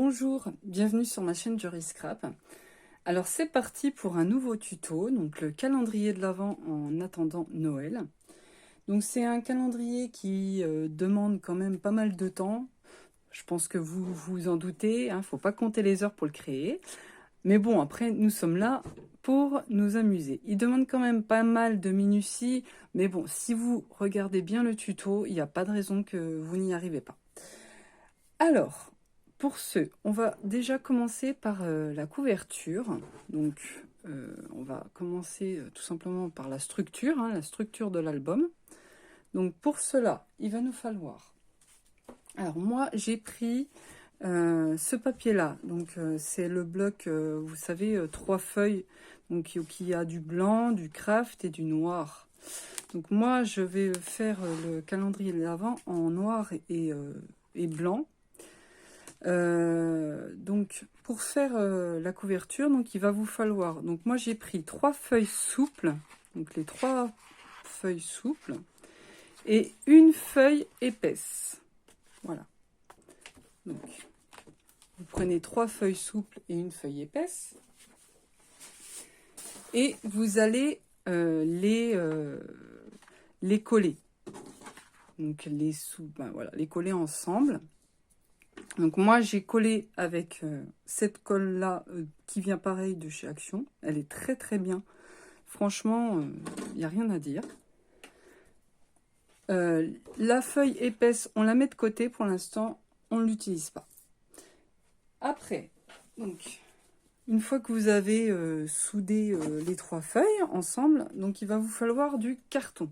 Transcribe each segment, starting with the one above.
Bonjour, bienvenue sur ma chaîne Jory Scrap. Alors c'est parti pour un nouveau tuto, donc le calendrier de l'Avent en attendant Noël. Donc c'est un calendrier qui demande quand même pas mal de temps. Je pense que vous vous en doutez, hein, faut pas compter les heures pour le créer. Mais bon, après nous sommes là pour nous amuser. Il demande quand même pas mal de minutie, mais bon, si vous regardez bien le tuto, il n'y a pas de raison que vous n'y arrivez pas. Alors, pour ce, on va déjà commencer par la couverture. Donc, on va commencer tout simplement par la structure, hein, la structure de l'album. Donc, pour cela, il va nous falloir... Alors, moi, j'ai pris ce papier-là. Donc, c'est le bloc, vous savez, 3 feuilles. Donc, qui a du blanc, du craft et du noir. Donc, moi, je vais faire le calendrier de l'Avent en noir et blanc. Donc pour faire la couverture, donc il va vous falloir, donc moi j'ai pris 3 feuilles souples, donc les 3 feuilles souples et une feuille épaisse. Voilà. Donc vous prenez 3 feuilles souples et une feuille épaisse et vous allez les coller. Donc voilà, les coller ensemble. Donc moi j'ai collé avec cette colle là qui vient pareil de chez Action. Elle est très très bien. Franchement, il n'y a rien à dire. La feuille épaisse, on la met de côté pour l'instant, on ne l'utilise pas. Après, donc, une fois que vous avez soudé les 3 feuilles ensemble, donc il va vous falloir du carton.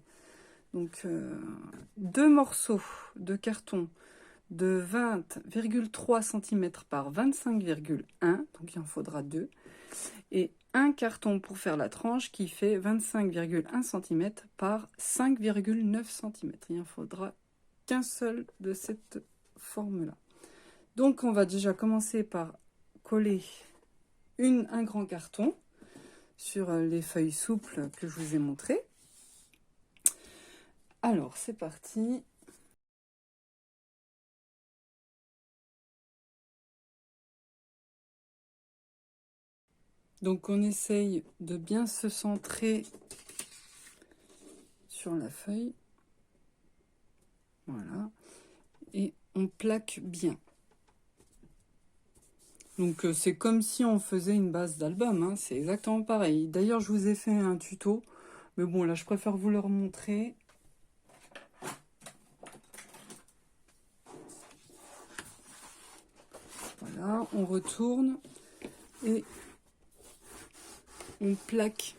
Donc 2 morceaux de carton de 20,3 cm par 25,1, donc il en faudra 2, et un carton pour faire la tranche qui fait 25,1 cm par 5,9 cm. Il en faudra qu'un seul de cette forme-là. Donc on va déjà commencer par coller un grand carton sur les feuilles souples que je vous ai montrées. Alors c'est parti. Donc on essaye de bien se centrer sur la feuille. Voilà. Et on plaque bien. Donc c'est comme si on faisait une base d'album, hein. C'est exactement pareil. D'ailleurs je vous ai fait un tuto, mais bon là je préfère vous le remontrer. Voilà, on retourne et on plaque.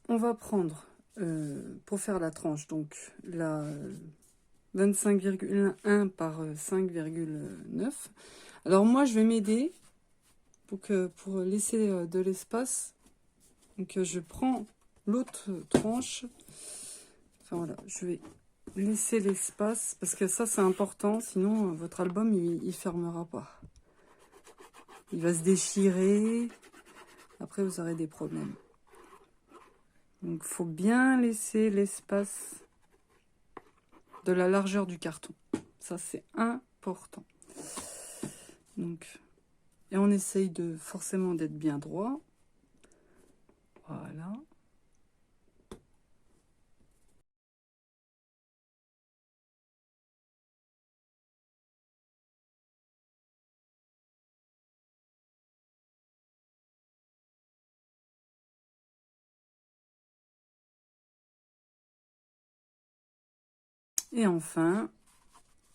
On va prendre, pour faire la tranche, donc la 25,1 par 5,9. Alors moi, je vais m'aider pour laisser de l'espace. Donc je prends l'autre tranche. Enfin voilà, je vais laisser l'espace parce que ça c'est important, sinon votre album il fermera pas. Il va se déchirer. Après, vous aurez des problèmes. Donc, il faut bien laisser l'espace de la largeur du carton. Ça, c'est important. Donc, et on essaye forcément d'être bien droit. Voilà. Et enfin,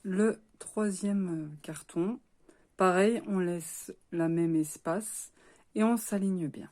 le troisième carton. Pareil, on laisse la même espace et on s'aligne bien.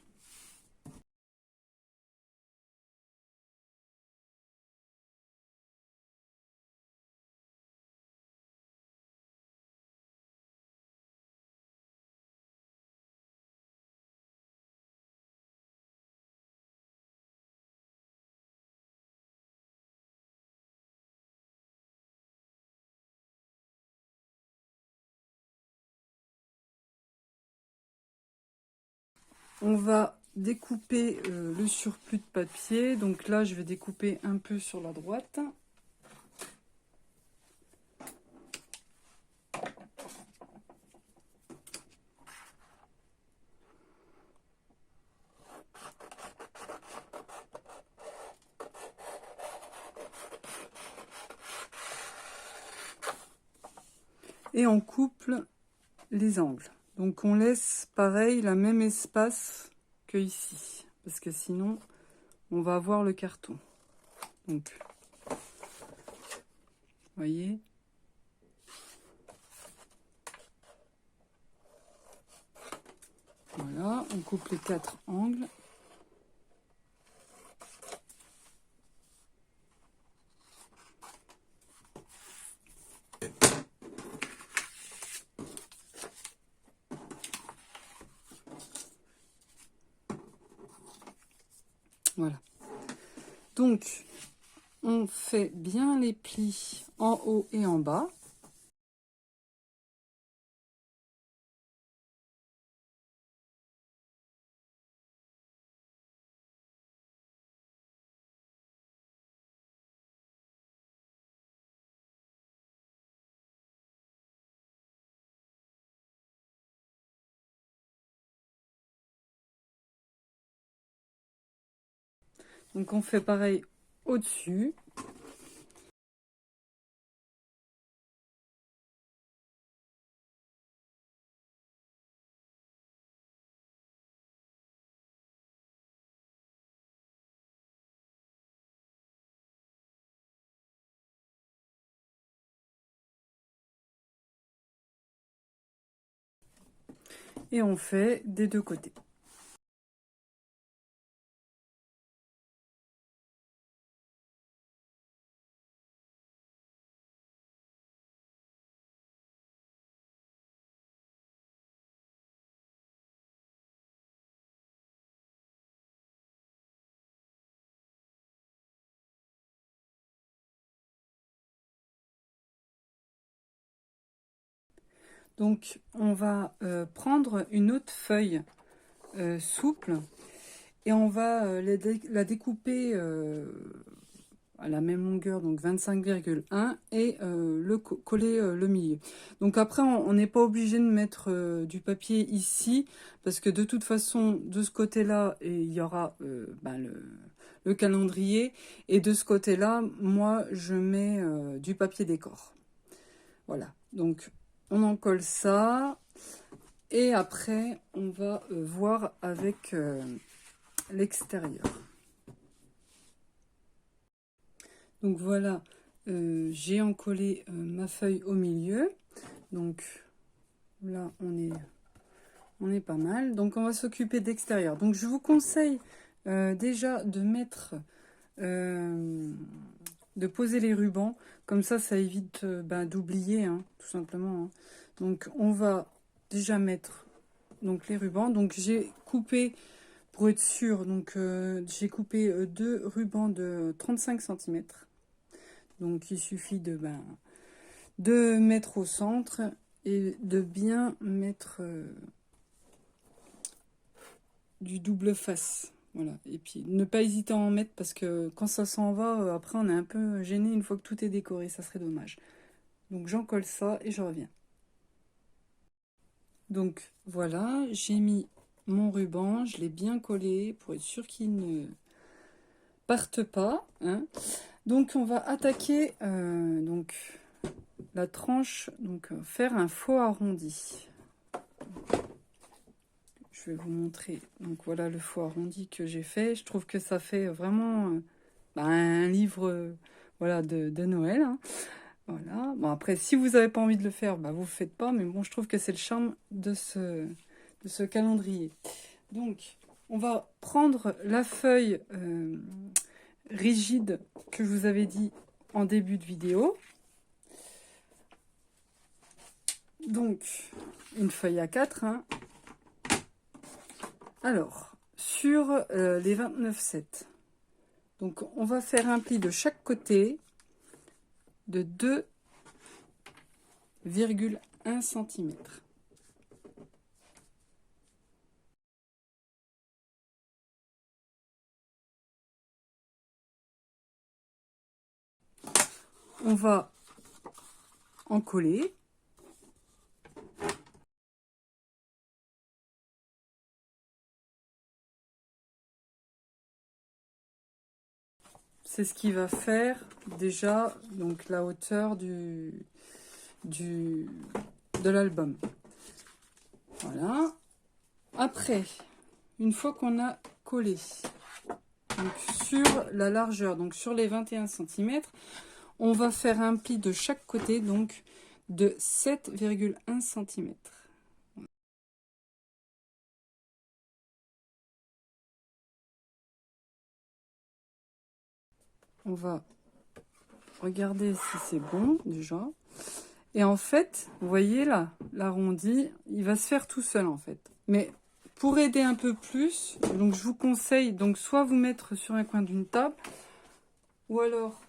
On va découper le surplus de papier. Donc là, je vais découper un peu sur la droite. Et on couple les angles. Donc on laisse pareil la même espace que ici, parce que sinon on va avoir le carton. Donc, vous voyez. Voilà, on coupe les 4 angles. Voilà. Donc, on fait bien les plis en haut et en bas. Donc, on fait pareil au-dessus. Et on fait des deux côtés. Donc, on va prendre une autre feuille souple et on va la découper à la même longueur, donc 25,1, et coller le milieu. Donc après, on n'est pas obligé de mettre du papier ici, parce que de toute façon, de ce côté-là, il y aura le calendrier, et de ce côté-là, moi, je mets du papier décor. Voilà, donc on en colle ça, et après, on va voir avec l'extérieur. Donc voilà, j'ai encollé ma feuille au milieu. Donc là, on est pas mal. Donc on va s'occuper d'extérieur. Donc je vous conseille déjà de mettre, de poser les rubans. Comme ça évite d'oublier, hein, tout simplement. Hein. Donc on va déjà mettre donc, les rubans. Donc j'ai coupé, pour être sûr, donc j'ai coupé 2 rubans de 35 cm. Donc il suffit de mettre au centre et de bien mettre du double face. Voilà. Et puis ne pas hésiter à en mettre parce que quand ça s'en va, après on est un peu gêné une fois que tout est décoré, ça serait dommage. Donc j'en colle ça et je reviens. Donc voilà, j'ai mis mon ruban, je l'ai bien collé pour être sûr qu'il ne parte pas. Hein. Donc on va attaquer donc la tranche, donc faire un faux arrondi. Je vais vous montrer. Donc voilà le faux arrondi que j'ai fait. Je trouve que ça fait vraiment un livre voilà, de Noël. Hein. Voilà. Bon après, si vous n'avez pas envie de le faire, vous ne le faites pas. Mais bon, je trouve que c'est le charme de ce calendrier. Donc, on va prendre la feuille rigide que je vous avais dit en début de vidéo. Donc, une feuille A4. Hein. Alors, sur les 29,7, donc on va faire un pli de chaque côté de 2,1 cm. on va en coller. C'est ce qui va faire déjà donc la hauteur de l'album. Voilà. Après, une fois qu'on a collé donc sur la largeur, donc sur les 21 cm, on va faire un pli de chaque côté, donc de 7,1 cm. On va regarder si c'est bon déjà. Et en fait, vous voyez là, l'arrondi, il va se faire tout seul en fait. Mais pour aider un peu plus, donc je vous conseille donc soit vous mettre sur un coin d'une table, ou alors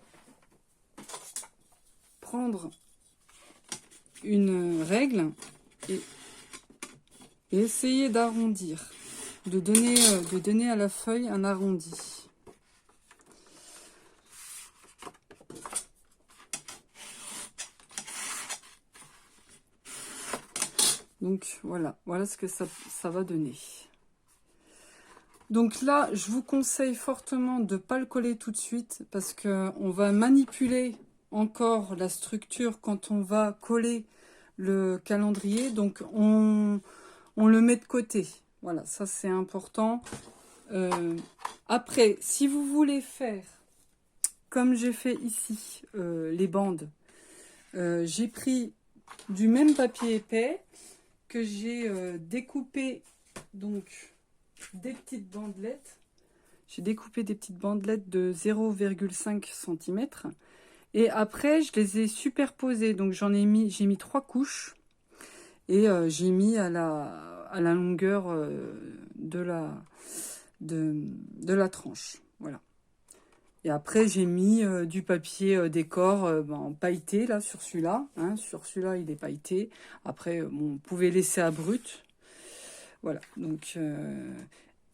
prendre une règle et essayer d'arrondir, de donner à la feuille un arrondi. Donc voilà ce que ça va donner. Donc là, je vous conseille fortement de ne pas le coller tout de suite parce qu'on va manipuler encore la structure quand on va coller le calendrier. Donc on le met de côté. Voilà, ça c'est important. Après, si vous voulez faire comme j'ai fait ici, les bandes, j'ai pris du même papier épais que j'ai découpé donc des petites bandelettes. J'ai découpé des petites bandelettes de 0,5 cm. Et après, je les ai superposées. Donc j'ai mis 3 couches. Et j'ai mis à la longueur de la tranche. Voilà. Et après, j'ai mis du papier décor pailleté là sur celui-là. Hein. Sur celui-là, il est pailleté. Après, bon, vous pouvez laisser à brut. Voilà. Donc,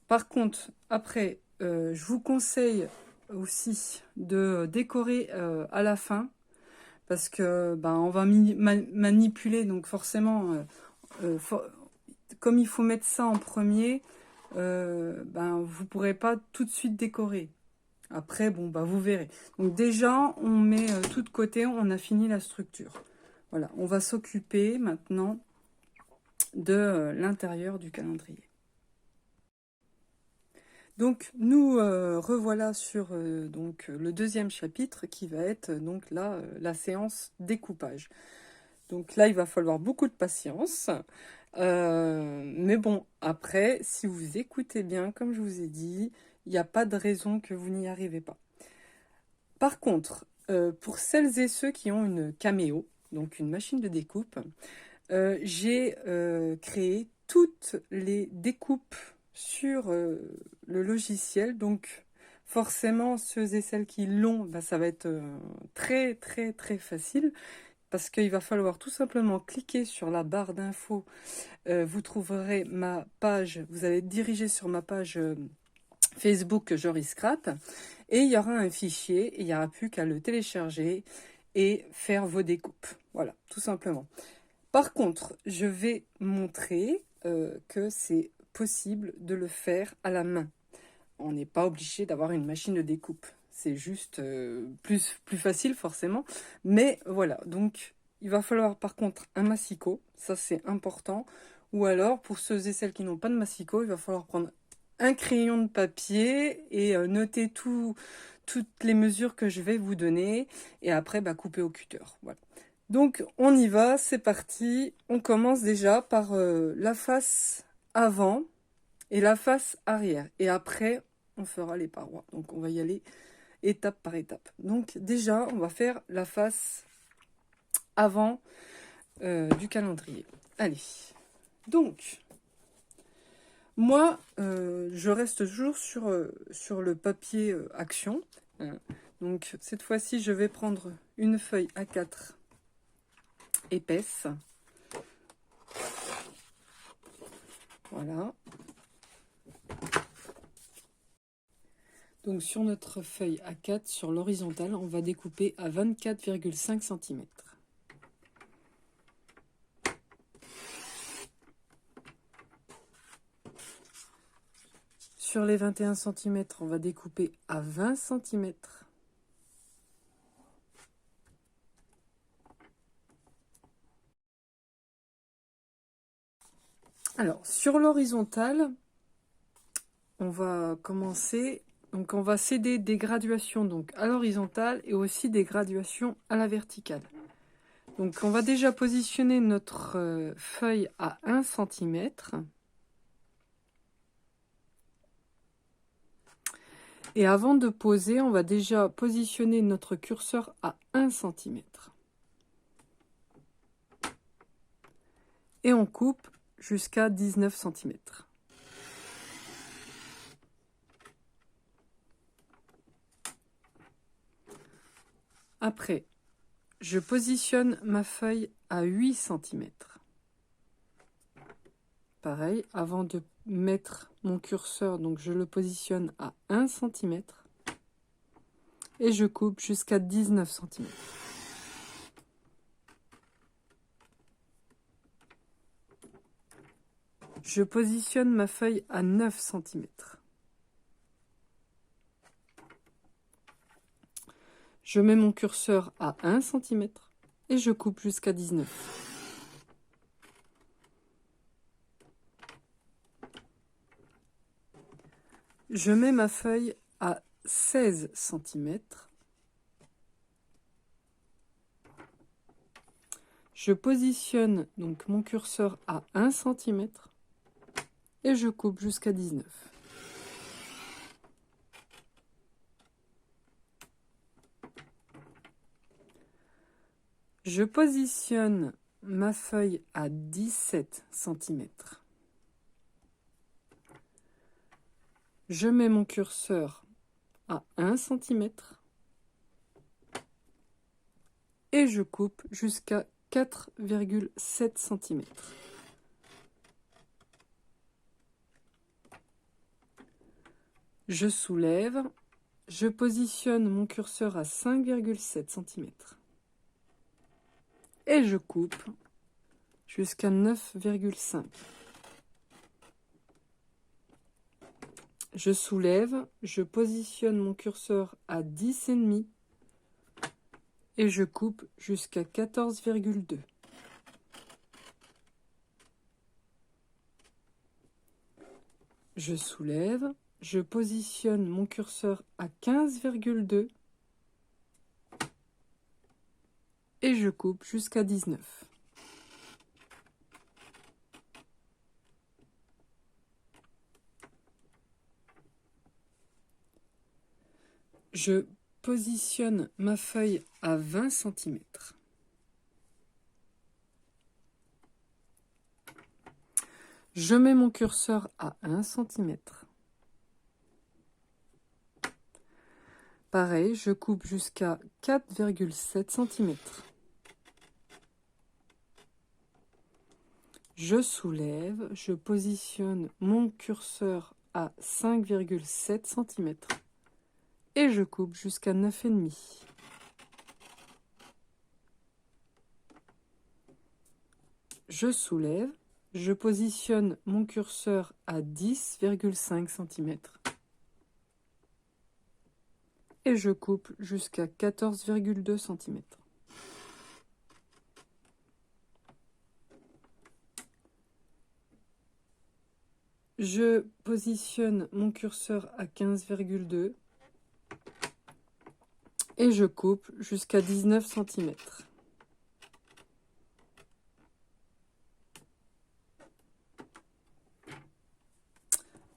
par contre, après, je vous conseille aussi de décorer à la fin. Parce que on va manipuler. Donc forcément, comme il faut mettre ça en premier, vous ne pourrez pas tout de suite décorer. Après, bon, vous verrez. Donc déjà, on met tout de côté, on a fini la structure. Voilà, on va s'occuper maintenant de l'intérieur du calendrier. Donc, nous revoilà sur donc, le deuxième chapitre qui va être donc là, la séance découpage. Donc là, il va falloir beaucoup de patience. Mais bon, après, si vous écoutez bien, comme je vous ai dit, il n'y a pas de raison que vous n'y arrivez pas. Par contre, pour celles et ceux qui ont une Cameo, donc une machine de découpe, j'ai créé toutes les découpes sur le logiciel. Donc forcément, ceux et celles qui l'ont, ça va être très très très facile. Parce qu'il va falloir tout simplement cliquer sur la barre d'infos. Vous trouverez ma page, vous allez diriger sur ma page Facebook Joris Scrap. Et il y aura un fichier, et il n'y aura plus qu'à le télécharger et faire vos découpes. Voilà, tout simplement. Par contre, je vais montrer que c'est possible de le faire à la main. On n'est pas obligé d'avoir une machine de découpe. C'est juste plus facile forcément. Mais voilà, donc il va falloir par contre un massicot. Ça c'est important. Ou alors pour ceux et celles qui n'ont pas de massicot, il va falloir prendre un crayon de papier et noter toutes les mesures que je vais vous donner. Et après, couper au cutter. Voilà. Donc on y va, c'est parti. On commence déjà par la face avant et la face arrière. Et après, on fera les parois. Donc on va y aller étape par étape. Donc déjà, on va faire la face avant du calendrier. Allez. Donc, moi, je reste toujours sur le papier action. Hein. Donc cette fois-ci, je vais prendre une feuille A4 épaisse. Voilà. Donc sur notre feuille A4, sur l'horizontale, on va découper à 24,5 cm. Sur les 21 cm, on va découper à 20 cm. Alors, sur l'horizontale, on va commencer, donc on va céder des graduations donc à l'horizontale et aussi des graduations à la verticale. Donc on va déjà positionner notre feuille à 1 cm. Et avant de poser, on va déjà positionner notre curseur à 1 cm. Et on coupe jusqu'à 19 cm. Après, je positionne ma feuille à 8 cm. Pareil, avant de mettre mon curseur, donc je le positionne à 1 cm. Et je coupe jusqu'à 19 cm. Je positionne ma feuille à 9 cm. Je mets mon curseur à 1 cm et je coupe jusqu'à 19. Je mets ma feuille à 16 cm. Je positionne donc mon curseur à 1 cm et je coupe jusqu'à 19. Je positionne ma feuille à 17 cm. Je mets mon curseur à 1 cm et je coupe jusqu'à 4,7 cm. Je soulève, je positionne mon curseur à 5,7 cm et je coupe jusqu'à 9,5. Je soulève, je positionne mon curseur à 10,5 et je coupe jusqu'à 14,2. Je soulève, je positionne mon curseur à 15,2 et je coupe jusqu'à 19. Je positionne ma feuille à 20 cm. Je mets mon curseur à 1 cm. Pareil, je coupe jusqu'à 4,7 cm. Je soulève, je positionne mon curseur à 5,7 cm et je coupe jusqu'à 9,5. Je soulève, je positionne mon curseur à 10,5 cm et je coupe jusqu'à 14,2 cm. Je positionne mon curseur à 15,2 et je coupe jusqu'à 19 cm.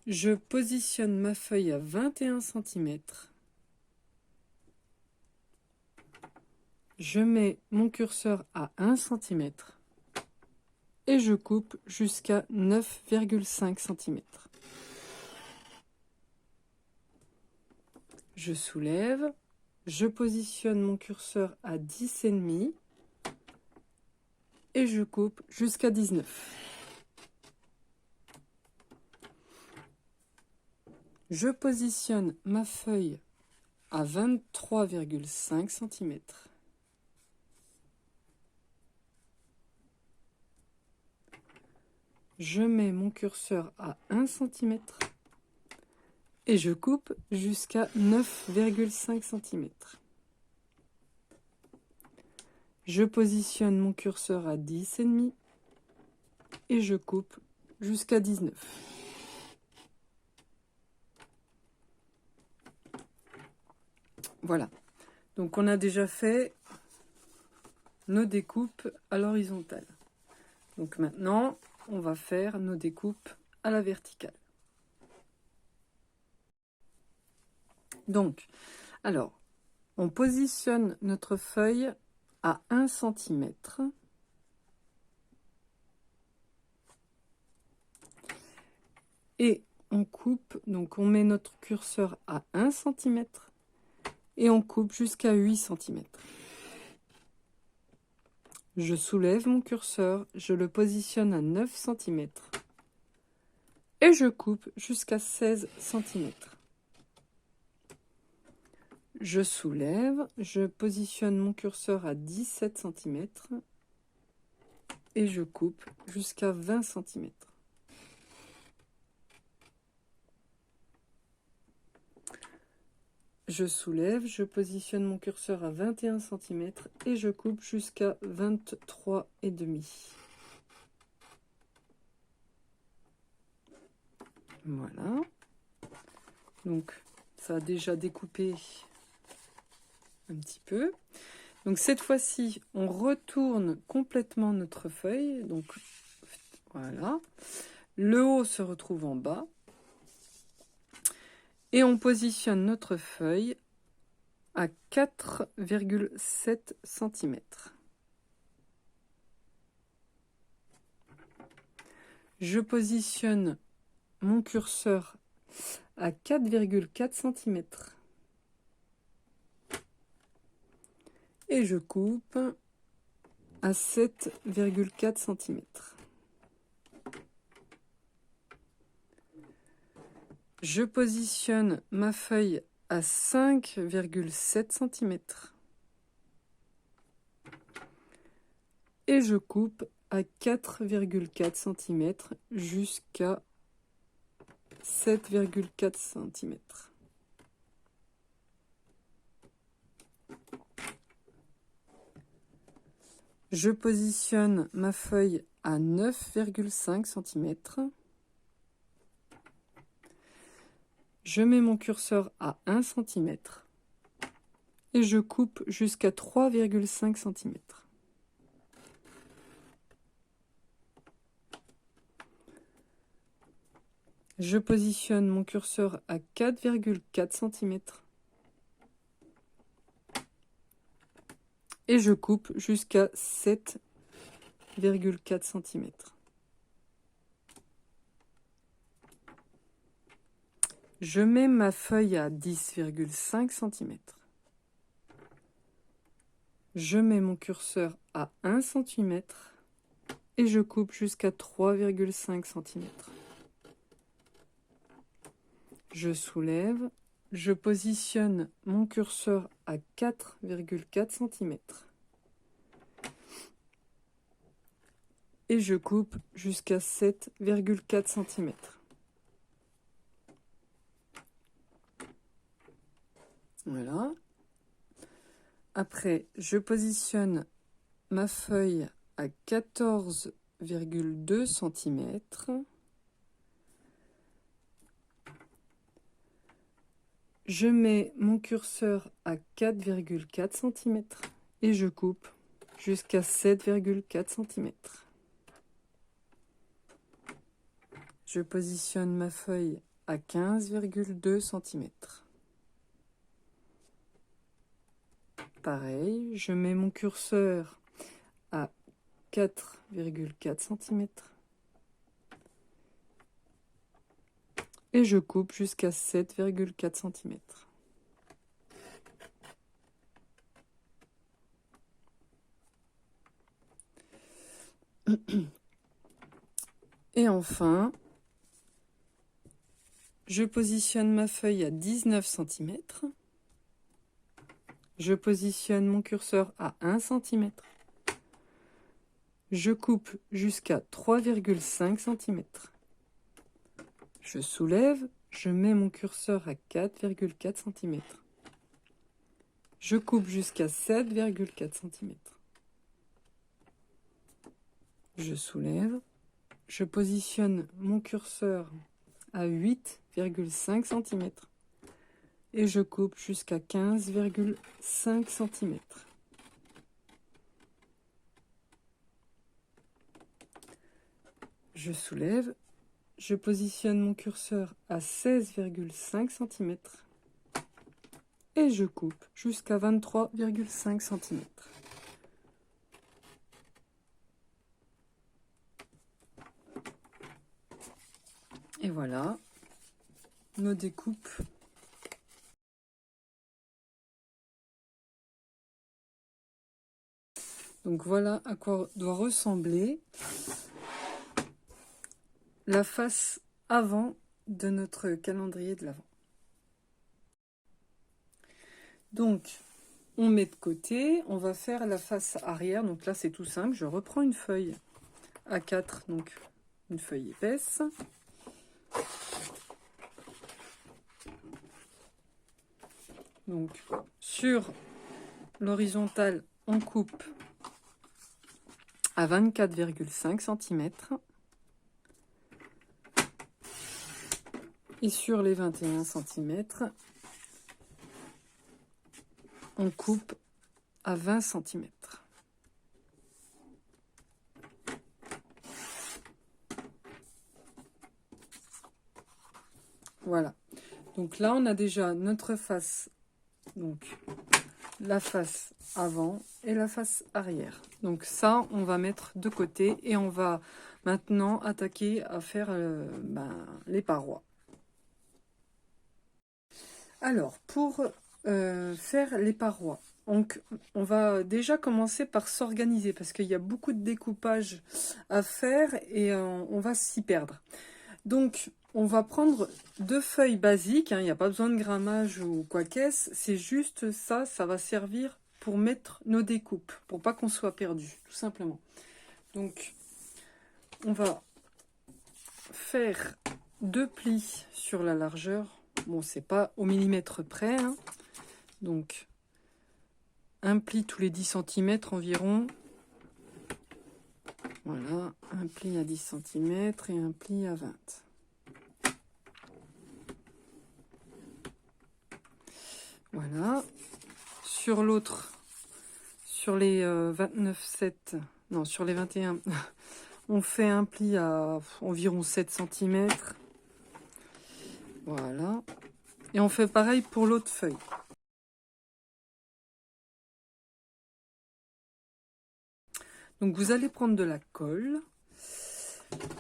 Je positionne ma feuille à 21 cm. Je mets mon curseur à 1 cm et je coupe jusqu'à 9,5 cm. Je soulève, je positionne mon curseur à 10,5 et je coupe jusqu'à 19. Je positionne ma feuille à 23,5 cm. Je mets mon curseur à 1 cm et je coupe jusqu'à 9,5 cm. Je positionne mon curseur à 10,5 et je coupe jusqu'à 19. Voilà. Donc on a déjà fait nos découpes à l'horizontale. Donc maintenant, on va faire nos découpes à la verticale. Donc, alors, on positionne notre feuille à 1 cm. Et on coupe, donc on met notre curseur à 1 cm et on coupe jusqu'à 8 cm. Je soulève mon curseur, je le positionne à 9 cm et je coupe jusqu'à 16 cm. Je soulève, je positionne mon curseur à 17 cm et je coupe jusqu'à 20 cm. Je soulève, je positionne mon curseur à 21 cm et je coupe jusqu'à 23,5. Voilà. Donc, ça a déjà découpé un petit peu. Donc, cette fois-ci, on retourne complètement notre feuille. Donc, voilà. Le haut se retrouve en bas. Et on positionne notre feuille à 4,7 cm. Je positionne mon curseur à 4,4 cm. Et je coupe à 7,4 cm. Je positionne ma feuille à 5,7 cm. Et je coupe à 4,4 cm jusqu'à 7,4 cm. Je positionne ma feuille à 9,5 cm. Je mets mon curseur à 1 cm et je coupe jusqu'à 3,5 cm. Je positionne mon curseur à 4,4 cm et je coupe jusqu'à 7,4 cm. Je mets ma feuille à 10,5 cm. Je mets mon curseur à 1 cm et je coupe jusqu'à 3,5 cm. Je soulève, je positionne mon curseur à 4,4 cm et je coupe jusqu'à 7,4 cm. Voilà. Après, je positionne ma feuille à 14,2 cm. Je mets mon curseur à 4,4 cm et je coupe jusqu'à 7,4 cm. Je positionne ma feuille à 15,2 cm. Pareil, je mets mon curseur à 4,4 cm et je coupe jusqu'à 7,4 cm. Et enfin, Je positionne ma feuille à 19 cm. Je positionne mon curseur à 1 cm. Je coupe jusqu'à 3,5 cm. Je soulève, je mets mon curseur à 4,4 cm. Je coupe jusqu'à 7,4 cm. Je soulève, je positionne mon curseur à 8,5 cm et je coupe jusqu'à 15,5 cm. Je soulève, je positionne mon curseur à 16,5 cm et je coupe jusqu'à 23,5 cm. Et voilà nos découpes. Donc voilà à quoi doit ressembler la face avant de notre calendrier de l'Avent. Donc on met de côté, on va faire la face arrière. Donc là c'est tout simple, je reprends une feuille A4, donc une feuille épaisse. Donc sur l'horizontale, on coupe à 24,5 cm. Et sur les 21 cm, on coupe à 20 cm. Voilà. Donc là, on a déjà notre face, donc la face avant et la face arrière. Donc ça, on va mettre de côté et on va maintenant attaquer à faire les parois. Alors, pour faire les parois, donc, on va déjà commencer par s'organiser parce qu'il y a beaucoup de découpage à faire et on va s'y perdre. Donc, on va prendre deux feuilles basiques, hein, il n'y a pas besoin de grammage ou quoi qu'est-ce, c'est juste ça, ça va servir pour mettre nos découpes, pour pas qu'on soit perdu, tout simplement. Donc, on va faire deux plis sur la largeur. Bon, c'est pas au millimètre près, hein. Donc, un pli tous les 10 cm environ. Voilà, un pli à 10 cm et un pli à 20. Voilà. Sur l'autre, sur les 29,7, non, sur les 21, on fait un pli à environ 7 cm. Voilà. Et on fait pareil pour l'autre feuille. Donc vous allez prendre de la colle.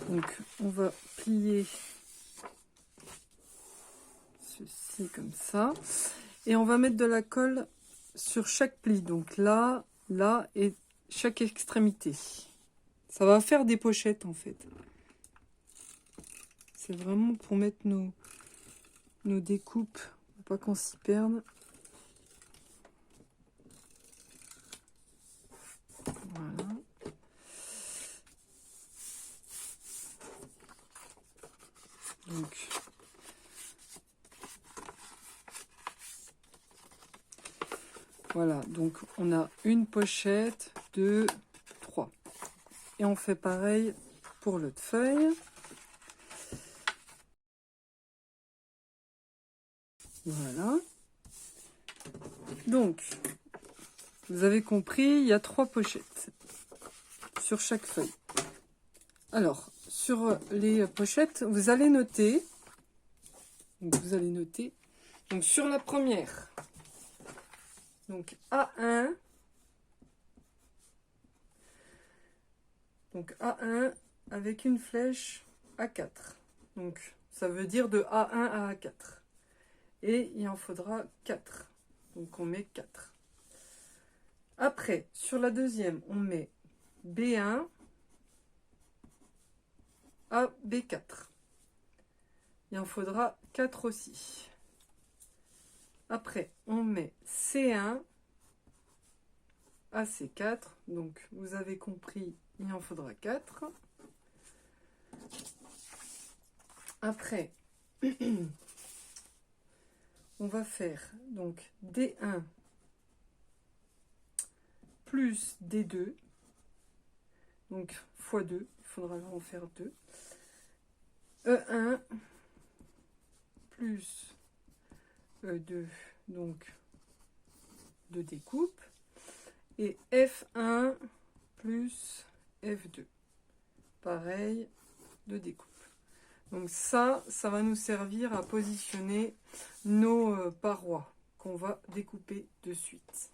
Donc on va plier ceci comme ça. Et on va mettre de la colle sur chaque pli. Donc là, là et chaque extrémité. Ça va faire des pochettes en fait. C'est vraiment pour mettre nos découpes, pour pas qu'on s'y perde. Voilà. Donc, voilà, donc on a une pochette, 2, 3. Et on fait pareil pour l'autre feuille. Voilà. Donc, vous avez compris, il y a 3 pochettes sur chaque feuille. Alors, sur les pochettes, vous allez noter. Donc, vous allez noter. Donc, sur la première, donc A1. Donc A1 avec une flèche A4. Donc, ça veut dire de A1 à A4. Et il en faudra 4. Donc, on met 4. Après, sur la deuxième, on met B1 à B4. il en faudra 4 aussi. Après, on met C1 à C4. Donc, vous avez compris, il en faudra 4. Après, on va faire donc D1 plus D2. Donc, x 2. Il faudra en faire 2. E1 plus E2, donc de découpe. Et F1 plus F2. Pareil, de découpe. Donc ça va nous servir à positionner nos parois qu'on va découper de suite.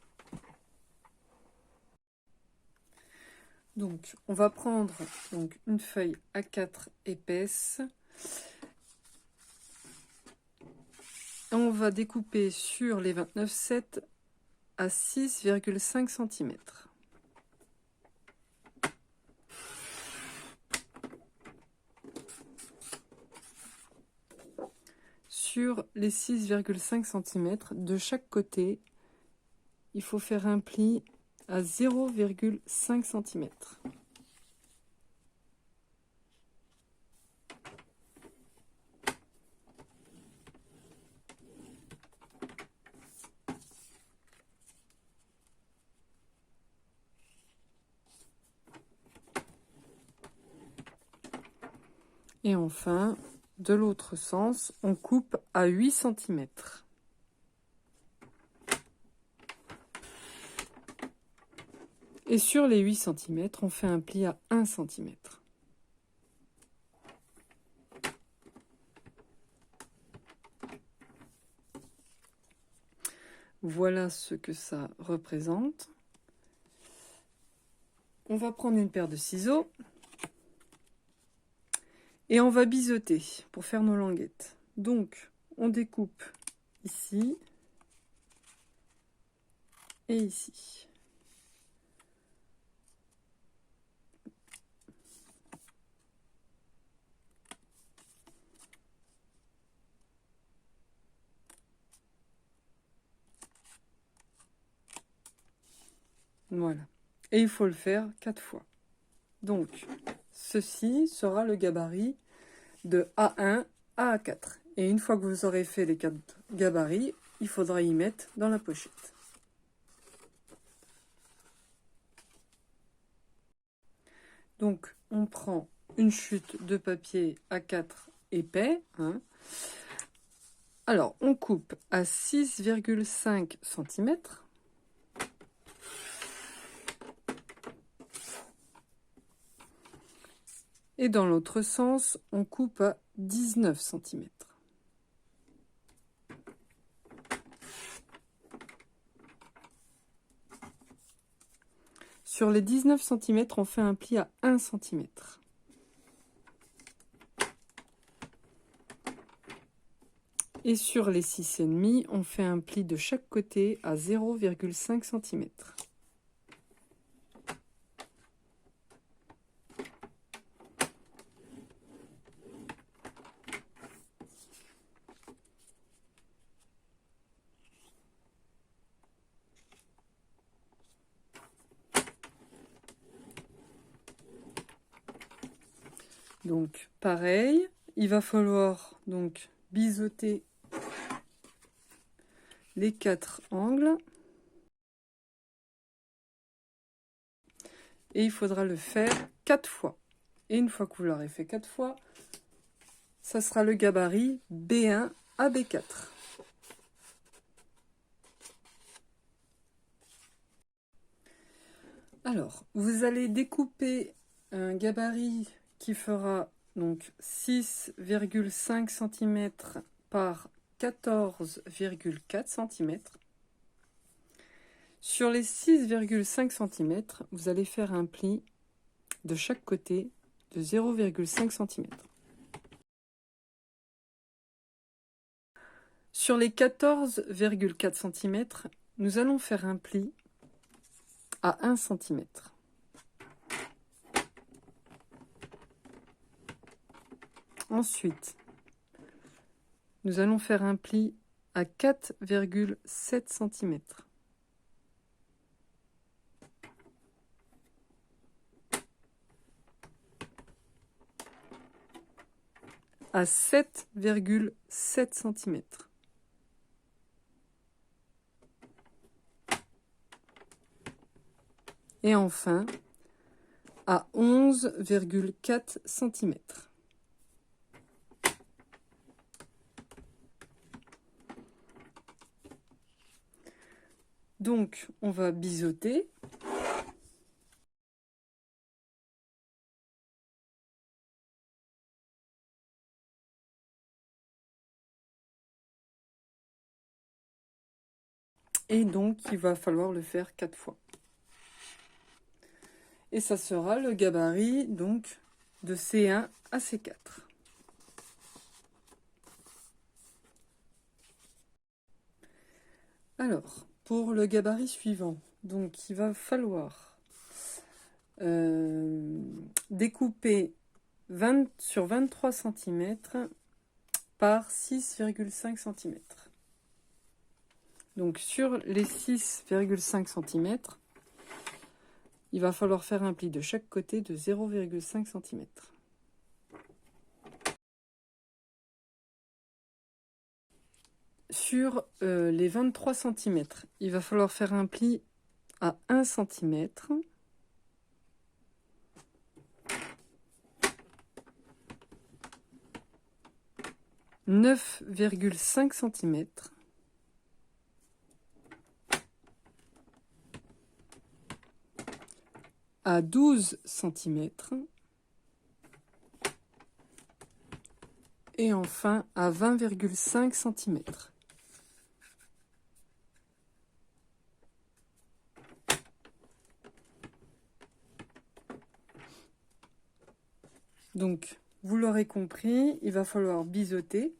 Donc on va prendre donc une feuille A4 épaisse. On va découper sur les 29,7 à 6,5 cm. Sur les 6,5 cm de chaque côté, il faut faire un pli à 0,5 cm. Et enfin, de l'autre sens, on coupe à 8 cm. Et sur les 8 cm, on fait un pli à 1 cm. Voilà ce que ça représente. On va prendre une paire de ciseaux et on va biseauter pour faire nos languettes. Donc, on découpe ici et ici. Voilà. Et il faut le faire 4 fois. Donc, ceci sera le gabarit de A1 à A4. Et une fois que vous aurez fait les 4 gabarits, il faudra y mettre dans la pochette. Donc, on prend une chute de papier A4 épais. Alors, on coupe à 6,5 cm. Et dans l'autre sens, on coupe à 19 cm. Sur les 19 cm, on fait un pli à 1 cm. Et sur les 6,5, on fait un pli de chaque côté à 0,5 cm. Donc pareil, il va falloir donc biseauter les 4 angles. Et il faudra le faire 4 fois. Et une fois que vous l'aurez fait 4 fois, ça sera le gabarit B1 à B4. Alors, vous allez découper un gabarit qui fera donc 6,5 cm par 14,4 cm. Sur les 6,5 cm, vous allez faire un pli de chaque côté de 0,5 cm. Sur les 14,4 cm, nous allons faire un pli à 1 cm. Ensuite, nous allons faire un pli à 4,7 cm. À 7,7 cm. Et enfin, à 11,4 cm. Donc, on va biseauter. Et donc, il va falloir le faire 4 fois. Et ça sera le gabarit donc de C1 à C4. Alors, pour le gabarit suivant, donc il va falloir découper 20 sur 23 cm par 6,5 cm. Donc sur les 6,5 cm, il va falloir faire un pli de chaque côté de 0,5 cm. Sur les 23 cm, il va falloir faire un pli à 1 cm. « 9,5 cm. À 12 cm. Et enfin à 20,5 cm. Donc, vous l'aurez compris, il va falloir biseauter.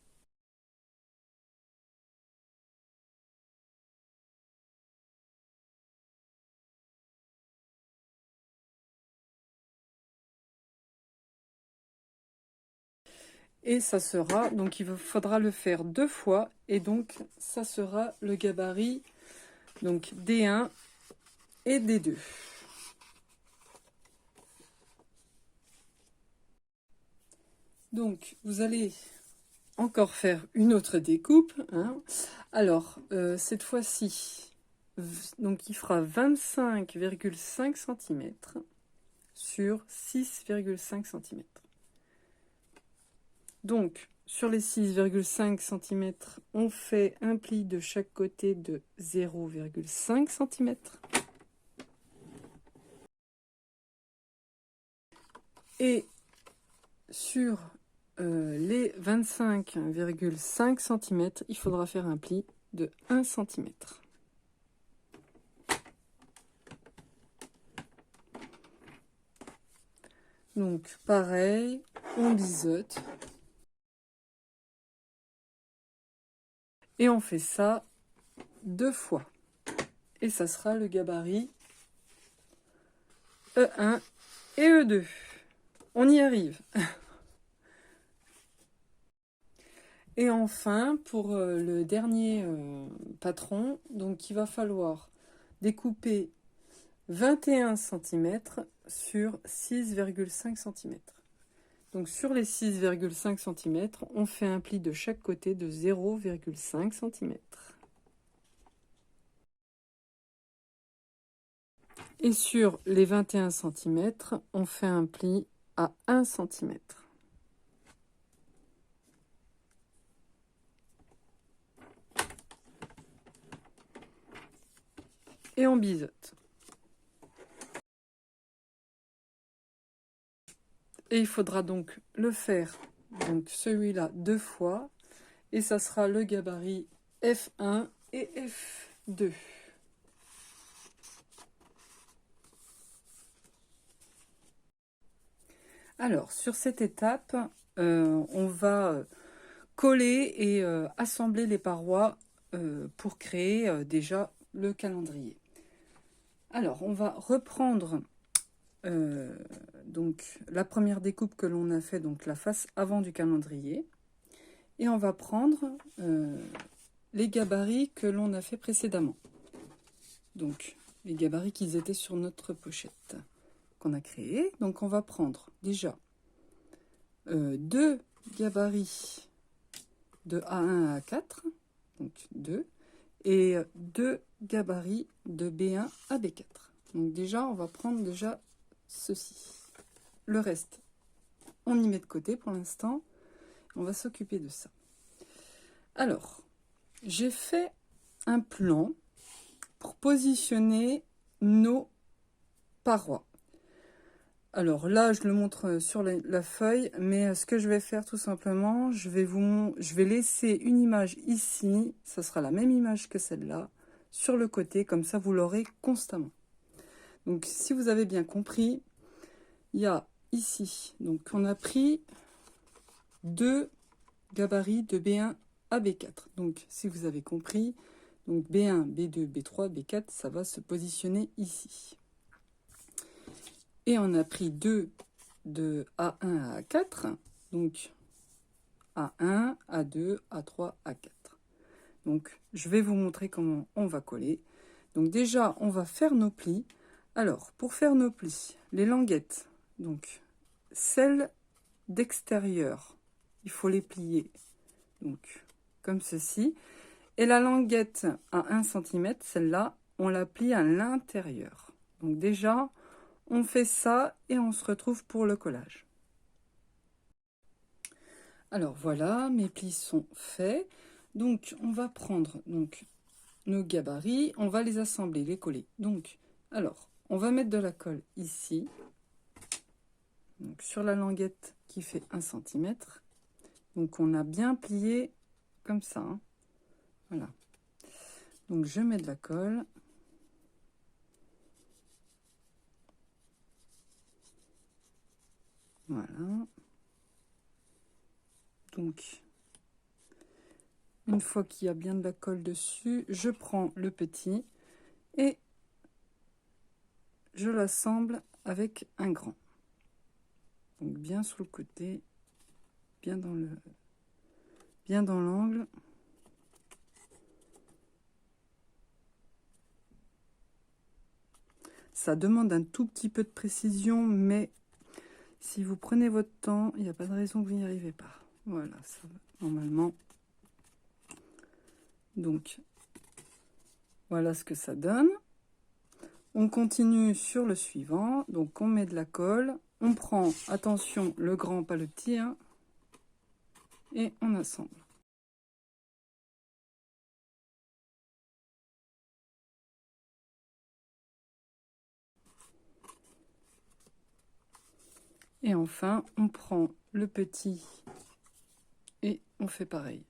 Et ça sera, donc il faudra le faire 2 fois, et donc ça sera le gabarit donc D1 et D2. Donc vous allez encore faire une autre découpe, hein. Alors cette fois-ci, donc il fera 25,5 cm sur 6,5 cm. Donc, sur les 6,5 cm, on fait un pli de chaque côté de 0,5 cm. Et sur les 25,5 cm, il faudra faire un pli de 1 cm. Donc, pareil, on biseaute. Et on fait ça 2 fois. Et ça sera le gabarit E1 et E2. On y arrive. Et enfin, pour le dernier patron, donc il va falloir découper 21 cm sur 6,5 cm. Donc sur les 6,5 cm, on fait un pli de chaque côté de 0,5 cm. Et sur les 21 cm, on fait un pli à 1 cm. Et on biseaute. Et il faudra donc le faire, donc celui-là 2 fois, et ça sera le gabarit F1 et F2. Alors, sur cette étape, on va coller et assembler les parois pour créer déjà le calendrier. Alors, on va reprendre donc la première découpe que l'on a fait, donc la face avant du calendrier. Et on va prendre les gabarits que l'on a fait précédemment. Donc, les gabarits qui étaient sur notre pochette qu'on a créée. Donc, on va prendre déjà 2 gabarits de A1 à A4, donc 2, et 2 gabarits de B1 à B4. Donc déjà, on va prendre déjà ceci. Le reste, on y met de côté pour l'instant. On va s'occuper de ça. Alors, j'ai fait un plan pour positionner nos parois. Alors là, je le montre sur la feuille, mais ce que je vais faire tout simplement, je vais laisser une image ici, ça sera la même image que celle-là, sur le côté, comme ça vous l'aurez constamment. Donc si vous avez bien compris, il y a ici, donc on a pris 2 gabarits de B1 à B4. Donc si vous avez compris, donc B1, B2, B3, B4, ça va se positionner ici. Et on a pris 2 de A1 à A4, donc A1, A2, A3, A4. Donc je vais vous montrer comment on va coller. Donc déjà, on va faire nos plis. Alors, pour faire nos plis, les languettes, donc celles d'extérieur, il faut les plier, donc comme ceci. Et la languette à 1 cm, celle-là, on la plie à l'intérieur. Donc déjà, on fait ça et on se retrouve pour le collage. Alors voilà, mes plis sont faits. Donc on va prendre donc nos gabarits, on va les assembler, les coller. Donc, alors, on va mettre de la colle ici, donc sur la languette qui fait 1 cm. Donc on a bien plié comme ça, hein. Voilà. Donc je mets de la colle. Voilà. Donc, une fois qu'il y a bien de la colle dessus, je prends le petit et je l'assemble avec un grand. Donc bien sur le côté, bien dans l'angle. Ça demande un tout petit peu de précision, mais si vous prenez votre temps, il n'y a pas de raison que vous n'y arrivez pas. Voilà, ça va normalement. Donc, voilà ce que ça donne. On continue sur le suivant. Donc, on met de la colle. On prend, attention, le grand, pas le petit, hein, et on assemble. Et enfin, on prend le petit et on fait pareil.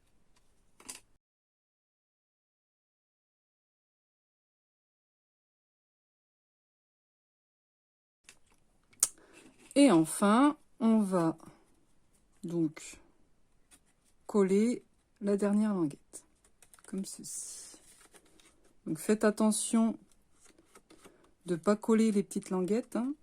Et enfin, on va donc coller la dernière languette, comme ceci. Donc faites attention de ne pas coller les petites languettes, hein.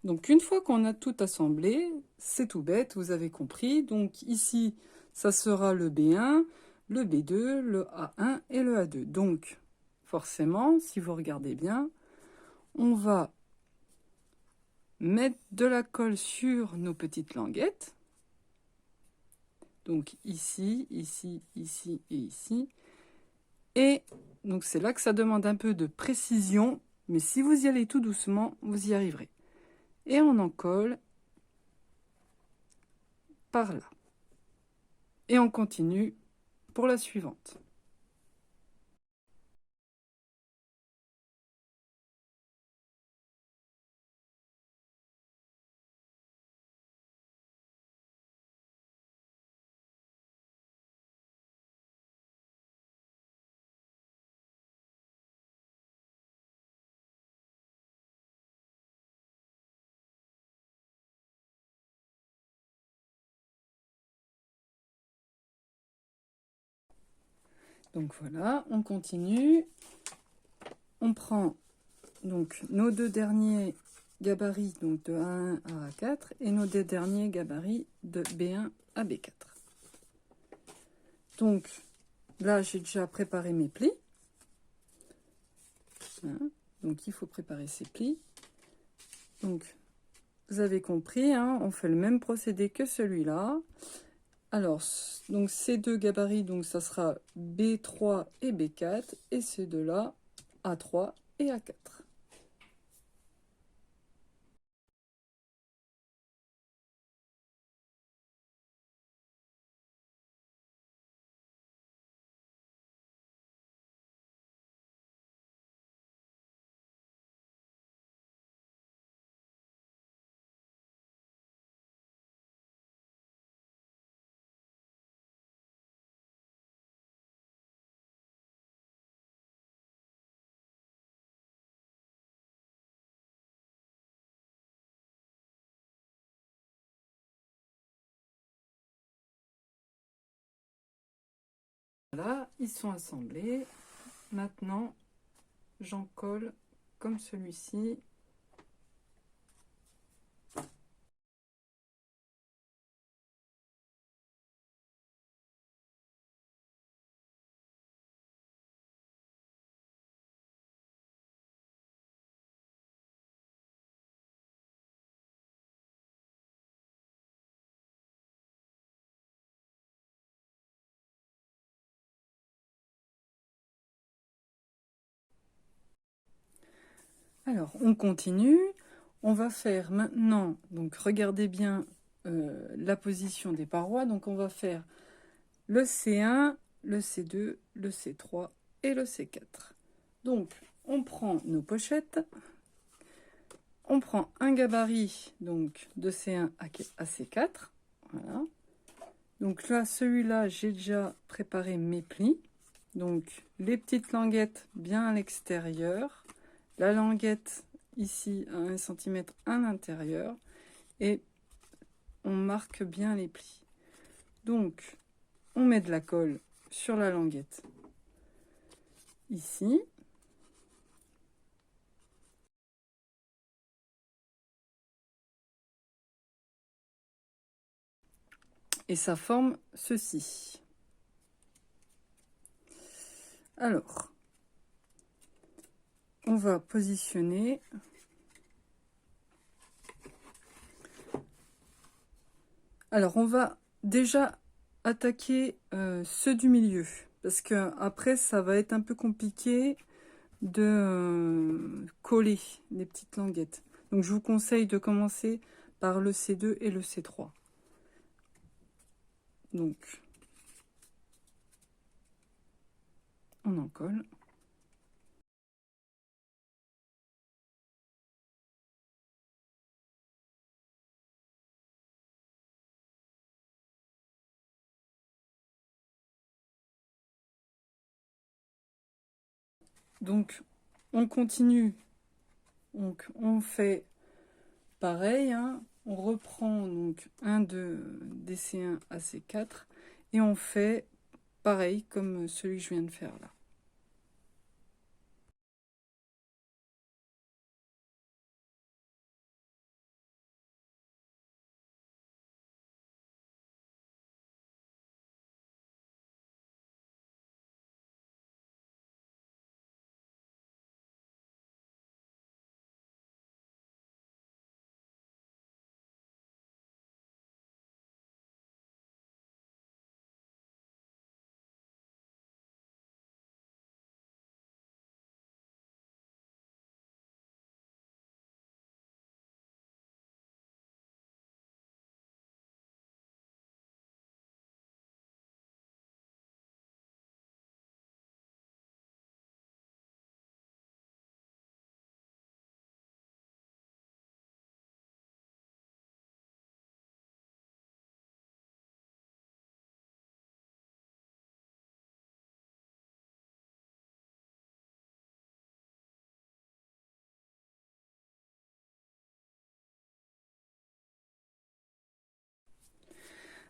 Donc une fois qu'on a tout assemblé, c'est tout bête, vous avez compris. Donc ici, ça sera le B1, le B2, le A1 et le A2. Donc forcément, si vous regardez bien, on va mettre de la colle sur nos petites languettes. Donc ici, ici, ici et ici. Et donc c'est là que ça demande un peu de précision, mais si vous y allez tout doucement, vous y arriverez. Et on en colle par là. Et on continue pour la suivante. Donc voilà, on continue. On prend donc nos deux derniers gabarits, donc de A1 à A4, et nos deux derniers gabarits de B1 à B4. Donc là, j'ai déjà préparé mes plis. Hein, donc il faut préparer ces plis. Donc vous avez compris, hein, on fait le même procédé que celui-là. Alors, donc ces deux gabarits, donc ça sera B3 et B4, et ces deux-là, A3 et A4. Voilà, ils sont assemblés. Maintenant, j'en colle comme celui-ci. Alors, on continue. On va faire maintenant, donc regardez bien la position des parois. Donc, on va faire le C1, le C2, le C3 et le C4. Donc, on prend nos pochettes. On prend un gabarit donc de C1 à C4. Voilà. Donc là, celui-là, j'ai déjà préparé mes plis. Donc, les petites languettes bien à l'extérieur. La languette ici à 1 cm à l'intérieur. Et on marque bien les plis. Donc, on met de la colle sur la languette ici. Et ça forme ceci. Alors, on va positionner. Alors, on va déjà attaquer ceux du milieu. Parce que après, ça va être un peu compliqué de coller les petites languettes. Donc, je vous conseille de commencer par le C2 et le C3. Donc, on en colle. Donc, on continue. Donc, on fait pareil. Hein. On reprend donc des C1 à C4 et on fait pareil comme celui que je viens de faire là.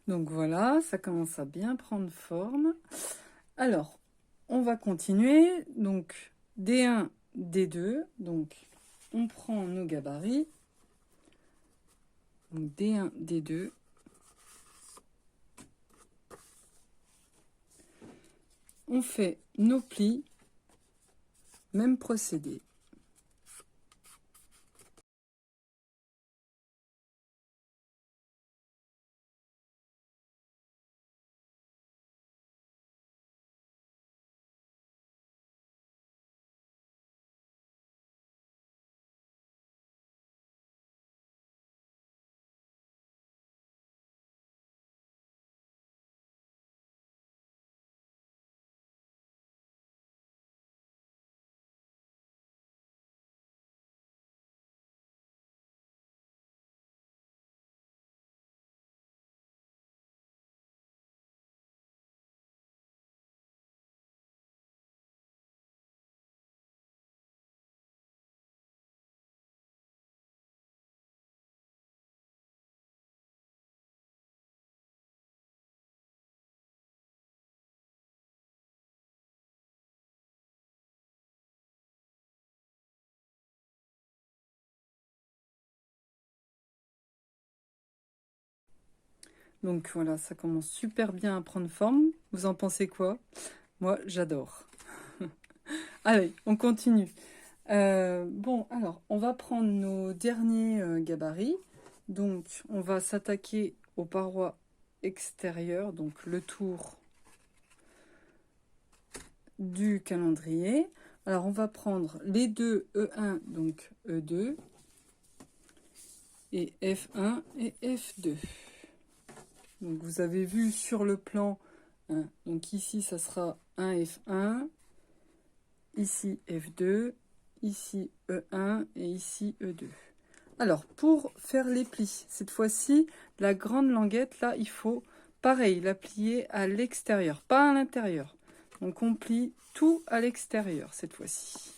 Donc voilà, ça commence à bien prendre forme. Alors, on va continuer. Donc, D1 D2. Donc, on prend nos gabarits. Donc, D1, D2. On fait nos plis. Même procédé. Donc voilà, ça commence super bien à prendre forme. Vous en pensez quoi? Moi, j'adore. Allez, on continue. Bon, alors, on va prendre nos derniers gabarits. Donc, on va s'attaquer aux parois extérieures, donc le tour du calendrier. Alors, on va prendre les deux E1, donc E2, et F1 et F2. Donc, vous avez vu sur le plan, hein, donc ici, ça sera un F1, ici F2, ici E1 et ici E2. Alors, pour faire les plis, cette fois-ci, la grande languette, là, il faut, pareil, la plier à l'extérieur, pas à l'intérieur. Donc, on plie tout à l'extérieur, cette fois-ci.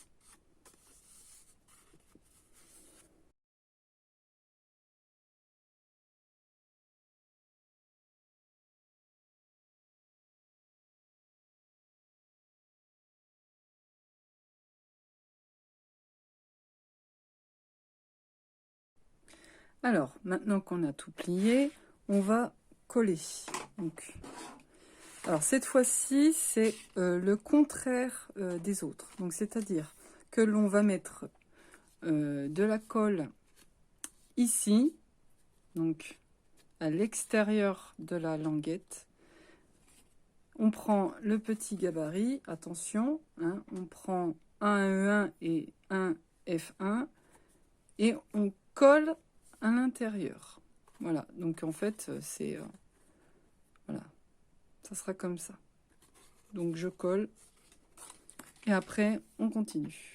Alors, maintenant qu'on a tout plié, on va coller. Donc, alors, cette fois-ci, c'est le contraire des autres. Donc, c'est-à-dire que l'on va mettre de la colle ici, donc à l'extérieur de la languette. On prend le petit gabarit, attention, hein, on prend un E1 et un F1 et on colle à l'intérieur. Voilà, donc en fait, c'est... voilà, ça sera comme ça. Donc je colle et après, on continue.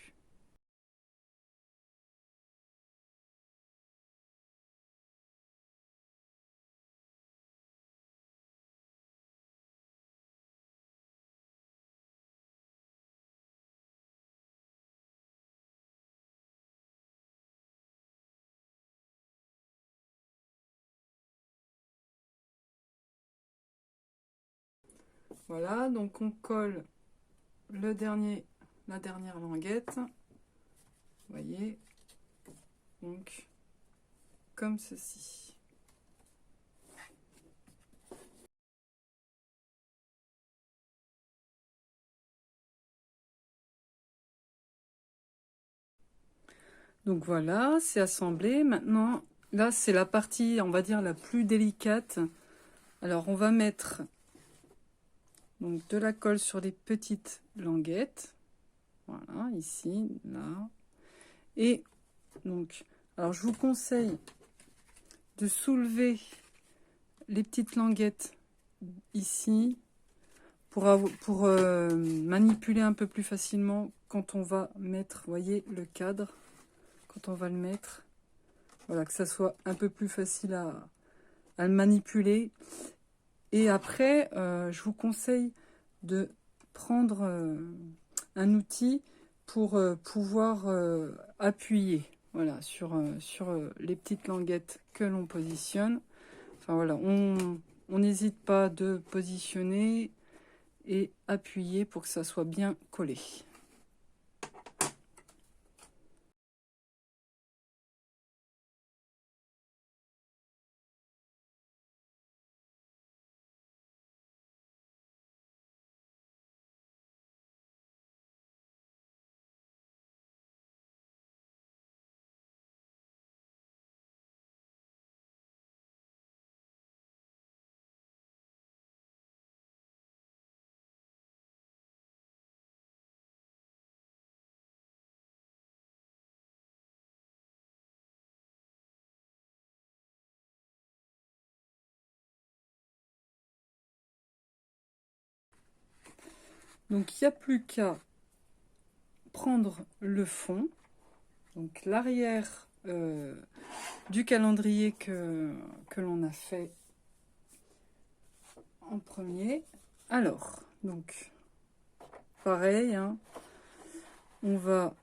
Voilà, donc on colle la dernière languette. Vous voyez, donc comme ceci. Donc voilà, c'est assemblé. Maintenant, là, c'est la partie, on va dire, la plus délicate. Alors, on va mettre donc, de la colle sur les petites languettes. Voilà, ici, là. Et donc, alors je vous conseille de soulever les petites languettes ici pour manipuler un peu plus facilement quand on va mettre, voyez, le cadre. Quand on va le mettre, voilà, que ça soit un peu plus facile à le manipuler. Et après, je vous conseille de prendre un outil pour pouvoir appuyer, voilà, sur les petites languettes que l'on positionne. Enfin voilà, on n'hésite pas de positionner et appuyer pour que ça soit bien collé. Donc il n'y a plus qu'à prendre le fond, donc l'arrière du calendrier que l'on a fait en premier. Alors, donc, pareil, hein, on va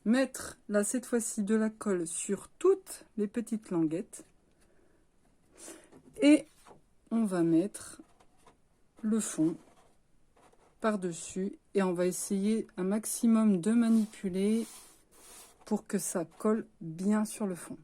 mettre, là, cette fois-ci, de la colle sur toutes les petites languettes. Et on va mettre le fond par-dessus. Et on va essayer un maximum de manipuler pour que ça colle bien sur le fond.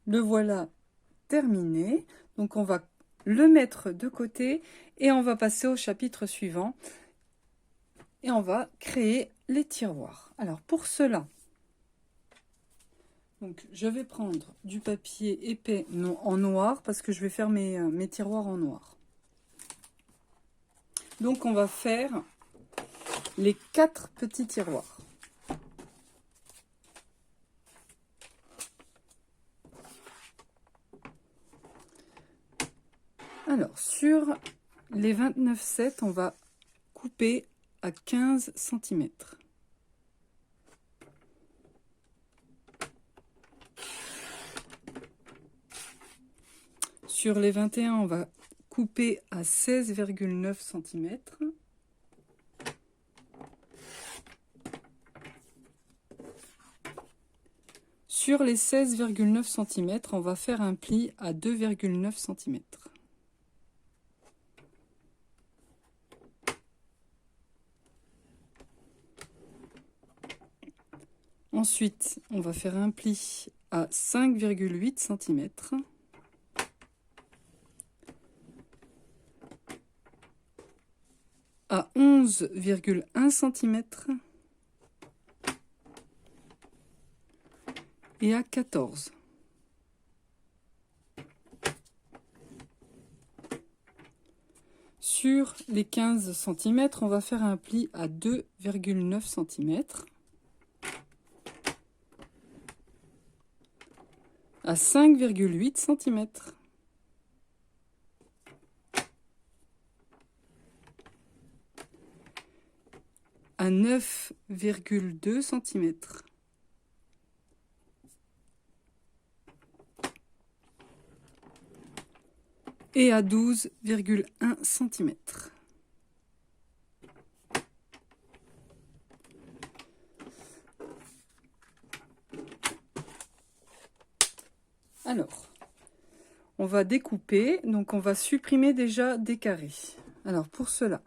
Le voilà terminé. Donc on va le mettre de côté et on va passer au chapitre suivant. Et on va créer les tiroirs. Alors pour cela, donc je vais prendre du papier épais en noir parce que je vais faire mes tiroirs en noir. Donc on va faire les 4 petits tiroirs. Alors sur les 29,7, on va couper à 15 cm. Sur les 21, on va couper à 16,9 cm. Sur les 16,9 cm, on va faire un pli à 2,9 cm. Ensuite, on va faire un pli à 5,8 cm. À 11,1 cm. Et à 14. Sur les 15 cm, on va faire un pli à 2,9 cm. À 5,8 cm. À 9,2 cm. Et à 12,1 cm. Alors, on va découper, donc on va supprimer déjà des carrés. Alors pour cela,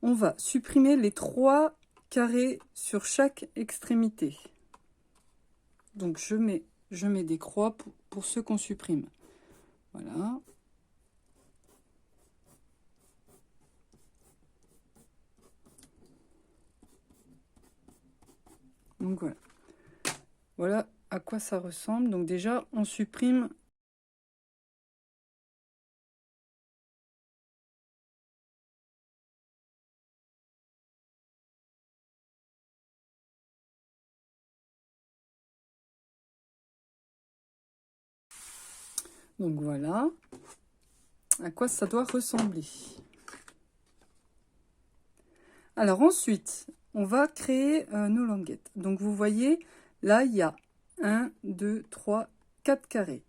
on va supprimer les 3 carrés sur chaque extrémité. Donc je mets des croix pour ceux qu'on supprime. Voilà. Donc voilà. Voilà à quoi ça ressemble. Donc déjà, on supprime . Donc voilà à quoi ça doit ressembler. Alors ensuite, on va créer nos languettes. Donc vous voyez, là, il y a 1, 2, 3, 4 carrés.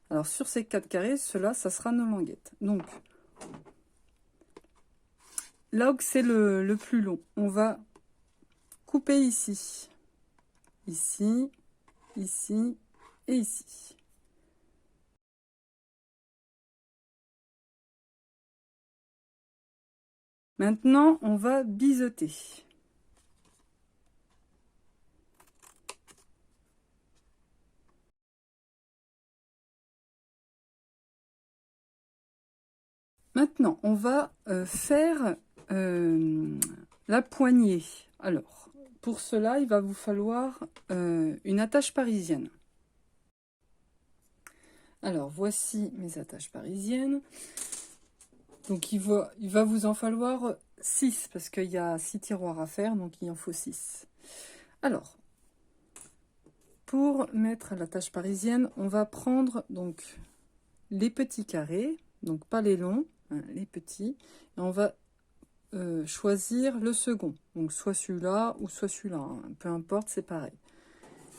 Alors sur ces 4 carrés, cela, ça sera nos languettes. Donc, là où c'est le plus long, on va couper ici, ici, ici et ici. Maintenant, on va biseauter. Maintenant, on va faire la poignée. Alors, pour cela, il va vous falloir une attache parisienne. Alors, voici mes attaches parisiennes. Donc, il va vous en falloir 6, parce qu'il y a 6 tiroirs à faire, donc il en faut 6. Alors, pour mettre l'attache parisienne, on va prendre donc les petits carrés, donc pas les longs, hein, les petits, et on va choisir le second, donc soit celui-là ou soit celui-là, hein, peu importe, c'est pareil.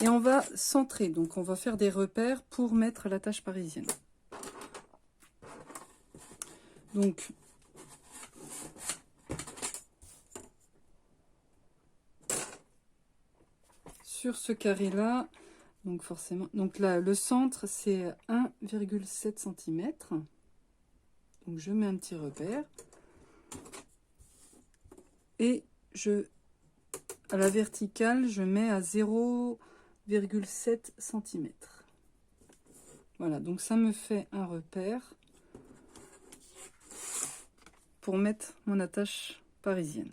Et on va centrer, donc on va faire des repères pour mettre l'attache parisienne. Donc, sur ce carré-là, donc forcément, donc là, le centre, c'est 1,7 cm. Donc, je mets un petit repère. Et à la verticale, je mets à 0,7 cm. Voilà, donc ça me fait un repère pour mettre mon attache parisienne.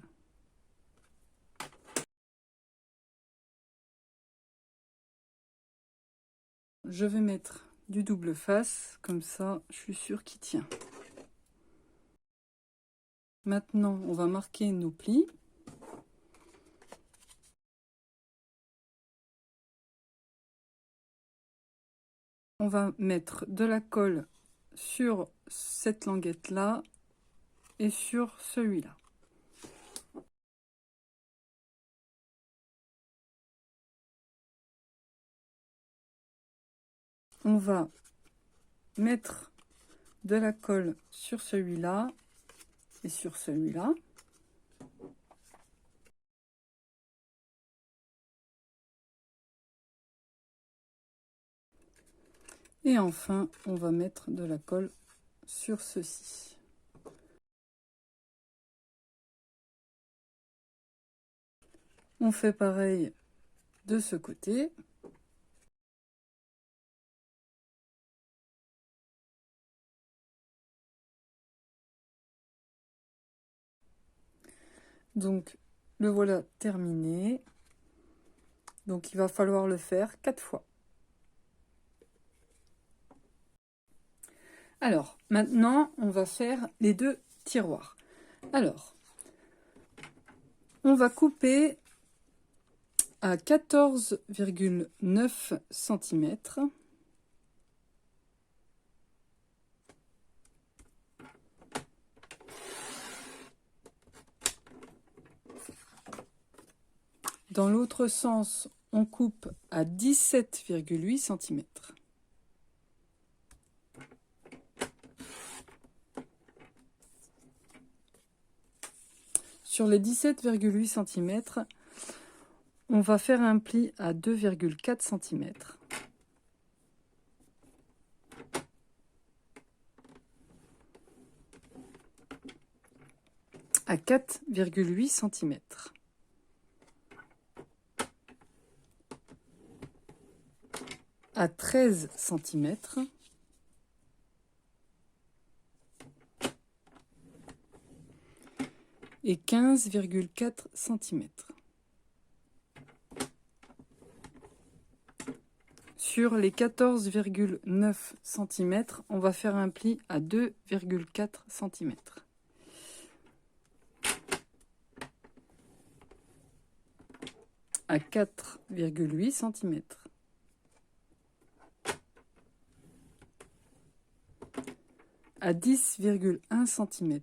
Je vais mettre du double face, comme ça je suis sûre qu'il tient. Maintenant, on va marquer nos plis. On va mettre de la colle sur cette languette-là et sur celui-là. On va mettre de la colle sur celui-là et sur celui-là. Et enfin, on va mettre de la colle sur ceci. On fait pareil de ce côté. Donc, le voilà terminé. Donc, il va falloir le faire 4 fois. Alors, maintenant, on va faire les 2 tiroirs. Alors, on va couper à 14,9 cm. Dans l'autre sens, on coupe à 17,8 cm. Sur les 17,8 cm, on va faire un pli à 2,4 cm. À 4,8 cm. À 13 cm. Et 15,4 cm. Sur les 14,9 cm, on va faire un pli à 2,4 cm. À 4,8 cm. À 10,1 cm.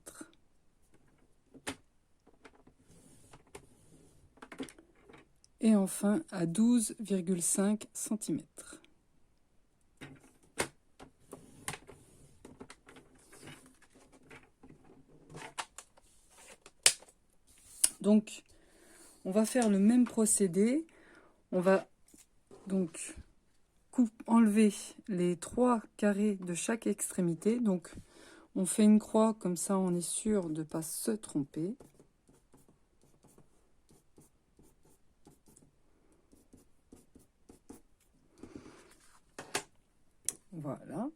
Et enfin à 12,5 cm. Donc, on va faire le même procédé. On va donc enlever les 3 carrés de chaque extrémité. Donc, On fait une croix, comme ça on est sûr de ne pas se tromper. Voilà.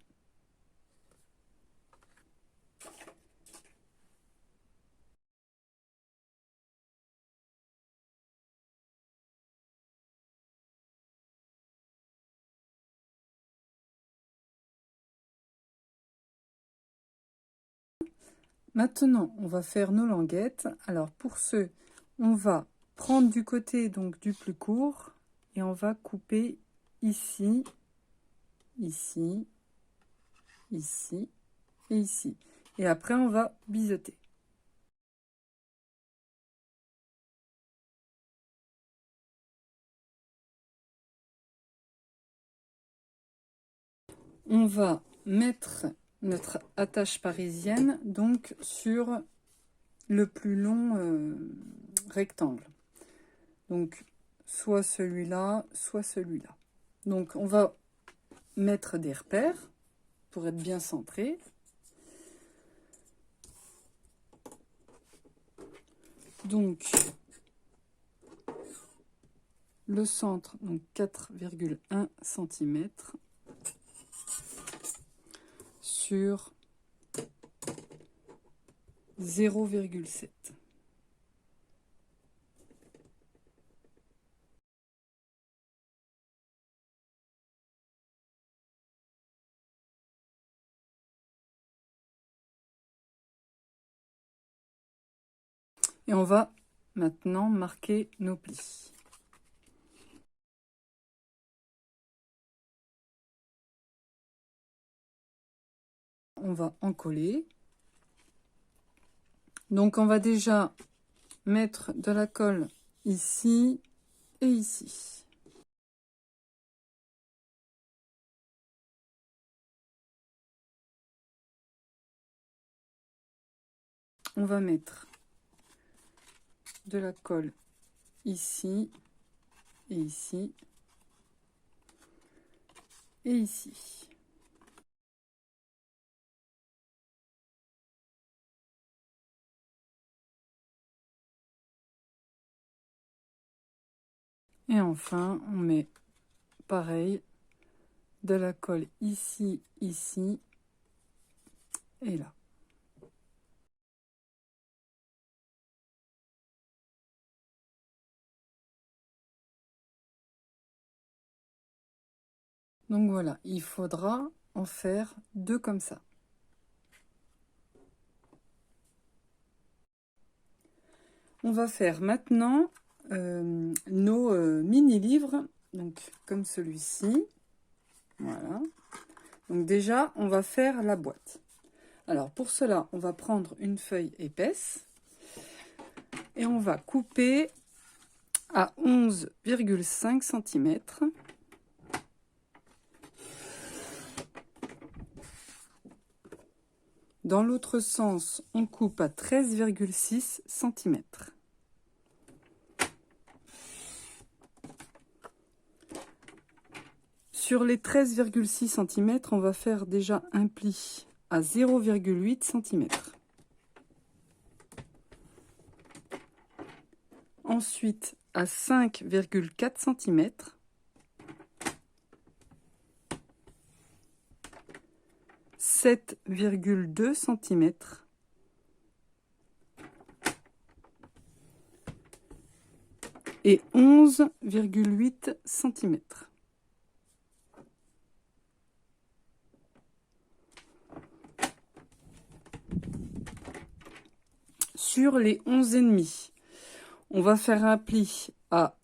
Maintenant, on va faire nos languettes. Alors pour ce, on va prendre du côté donc du plus court et on va couper ici, ici, ici et ici. Et après, on va biseauter. On va mettre notre attache parisienne donc sur le plus long rectangle. Donc, soit celui-là, soit celui-là. Donc, on va mettre des repères pour être bien centré. Donc, le centre, donc 4,1 cm sur 0,7. Et on va maintenant marquer nos plis. On va en coller. Donc on va déjà mettre de la colle ici et ici. On va mettre de la colle ici et ici et ici. Et enfin, on met pareil de la colle ici, ici et là. Donc voilà, il faudra en faire 2 comme ça. On va faire maintenant nos mini-livres, donc comme celui-ci. Voilà. Donc déjà, on va faire la boîte. Alors pour cela, on va prendre une feuille épaisse et on va couper à 11,5 cm. Dans l'autre sens, on coupe à 13,6 cm. Sur les 13,6 cm, on va faire déjà un pli à 0,8 cm. Ensuite, à 5,4 cm. « 7,2 cm. Et 11,8 cm. Sur les 11,5, on va faire un pli à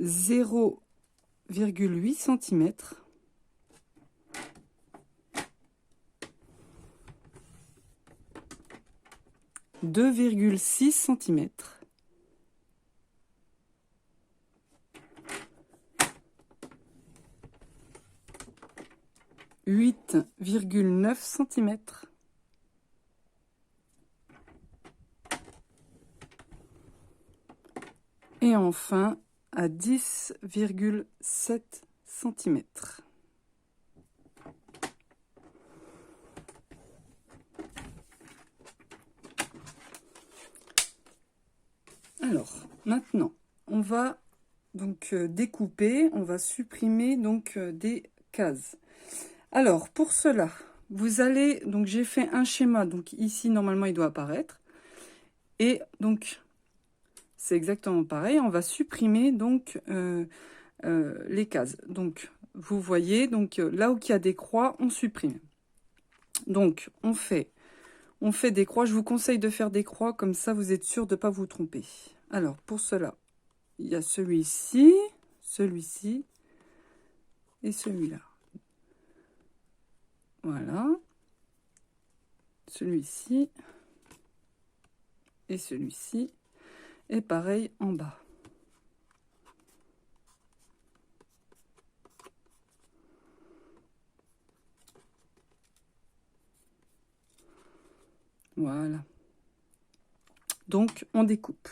0,8 cm. « 2,6 cm. « 8,9 cm. Et enfin à 10,7 cm. Maintenant, on va donc découper, on va supprimer donc des cases. Alors, pour cela, vous allez, donc j'ai fait un schéma, donc ici, normalement, il doit apparaître. Et donc, c'est exactement pareil, on va supprimer donc les cases. Donc, vous voyez, donc là où il y a des croix, on supprime. Donc, on fait des croix. Je vous conseille de faire des croix, comme ça, vous êtes sûr de ne pas vous tromper. Alors, pour cela, il y a celui-ci et celui-là. Voilà. Celui-ci et celui-ci. Et pareil en bas. Voilà. Donc, on découpe.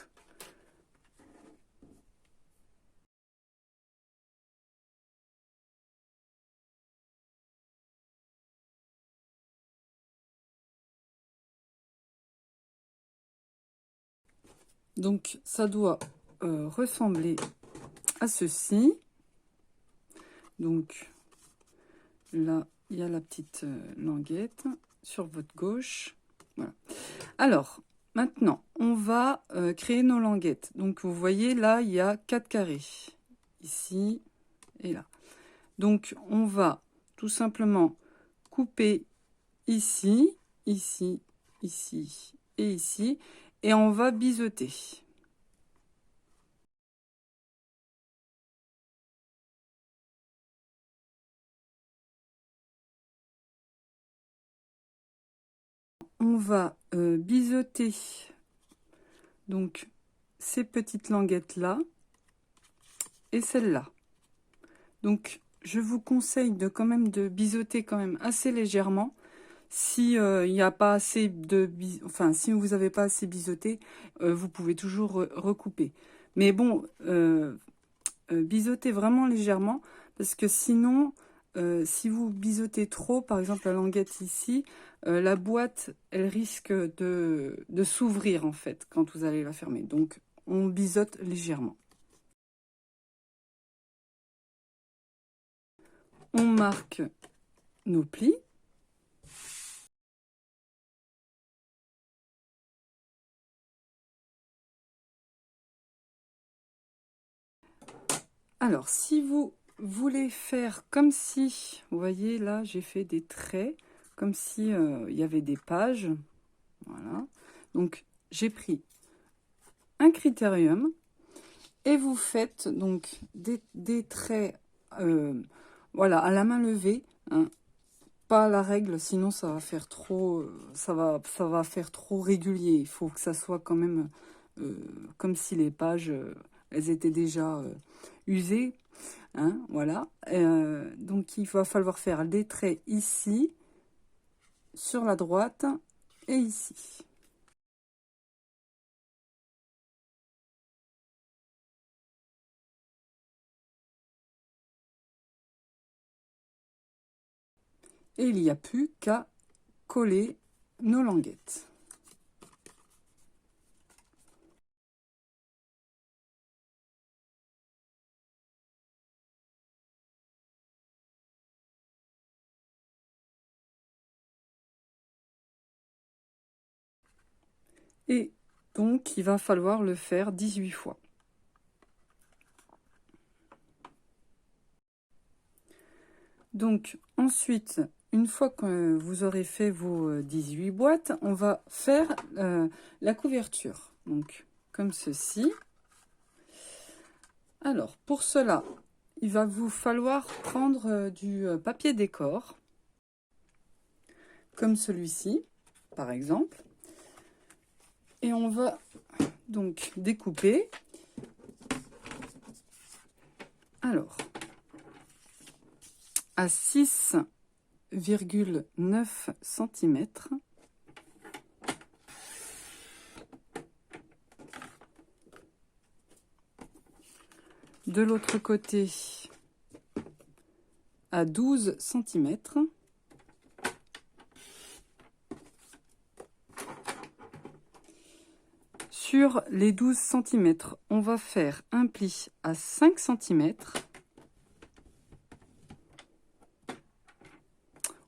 Donc, ça doit ressembler à ceci. Donc, là, il y a la petite languette sur votre gauche. Voilà. Alors, maintenant, on va créer nos languettes. Donc, vous voyez, là, il y a 4 carrés. Ici et là. Donc, on va tout simplement couper ici, ici, ici et ici. Et on va biseauter. On va biseauter donc ces petites languettes là et celle-là. Donc je vous conseille de quand même de biseauter quand même assez légèrement. Si il n'y a pas assez de si vous n'avez pas assez biseauté, vous pouvez toujours recouper. Mais bon, biseautez vraiment légèrement parce que sinon, si vous biseautez trop, par exemple la languette ici, la boîte, elle risque de s'ouvrir en fait quand vous allez la fermer. Donc, on biseaute légèrement. On marque nos plis. Alors, si vous voulez faire comme si, vous voyez là, j'ai fait des traits, comme si il y avait des pages. Voilà. Donc, j'ai pris un critérium. Et vous faites donc des traits voilà, à la main levée, hein, pas à la règle, sinon ça va faire trop, ça va faire trop régulier. Il faut que ça soit quand même comme si les pages, elles étaient déjà usées. Hein, voilà. Donc il va falloir faire des traits ici, sur la droite et ici. Et il n'y a plus qu'à coller nos languettes. Et donc, il va falloir le faire 18 fois. Donc, ensuite, une fois que vous aurez fait vos 18 boîtes, on va faire la couverture. Donc, comme ceci. Alors, pour cela, il va vous falloir prendre du papier décor, comme celui-ci, par exemple. Et on va donc découper. Alors, à 6,9 cm. De l'autre côté, à 12 cm. sur les 12 cm, on va faire un pli à 5 cm.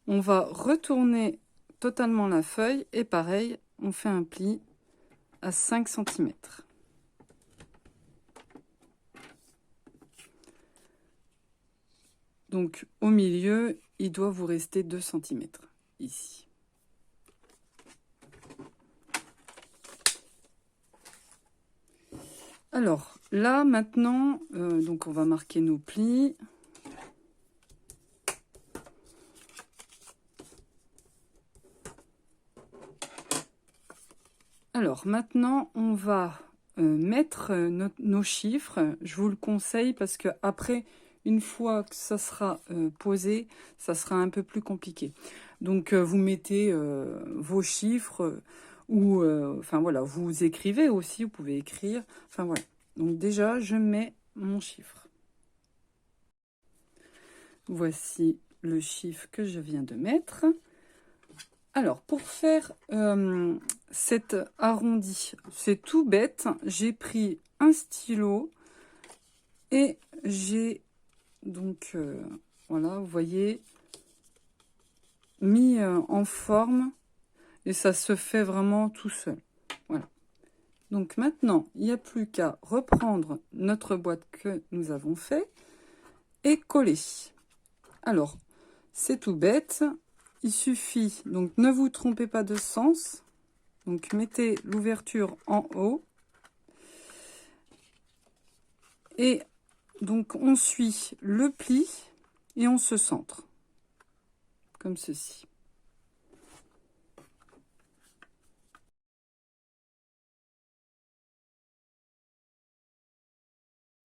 On va retourner totalement la feuille et pareil, on fait un pli à 5 cm. Donc au milieu, il doit vous rester 2 cm ici. Alors là maintenant, donc on va marquer nos plis. Alors maintenant, on va mettre nos chiffres. Je vous le conseille parce que après, une fois que ça sera posé, ça sera un peu plus compliqué. Donc vous mettez vos chiffres ou enfin voilà, vous écrivez aussi, vous pouvez écrire. Enfin voilà. Donc déjà, je mets mon chiffre. Voici le chiffre que je viens de mettre. Alors, pour faire cet arrondi, c'est tout bête. J'ai pris un stylo et j'ai donc, voilà, vous voyez, mis en forme et ça se fait vraiment tout seul. Voilà. Donc maintenant, il n'y a plus qu'à reprendre notre boîte que nous avons fait et coller. Alors, c'est tout bête. Il suffit, donc ne vous trompez pas de sens. Donc mettez l'ouverture en haut. Et donc on suit le pli et on se centre. Comme ceci.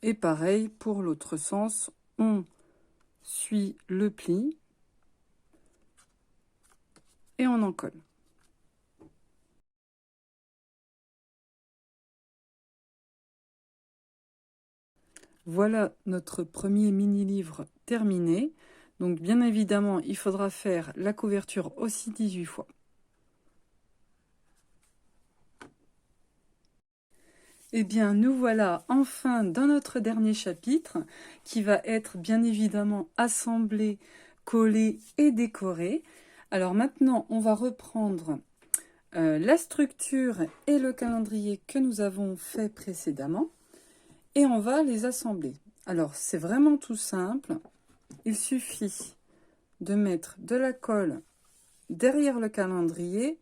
Et pareil pour l'autre sens, on suit le pli et on en colle. Voilà notre premier mini-livre terminé. Donc bien évidemment, il faudra faire la couverture aussi 18 fois. Eh bien, nous voilà enfin dans notre dernier chapitre, qui va être bien évidemment assemblé, collé et décoré. Alors maintenant, on va reprendre la structure et le calendrier que nous avons fait précédemment et on va les assembler. Alors, c'est vraiment tout simple. Il suffit de mettre de la colle derrière le calendrier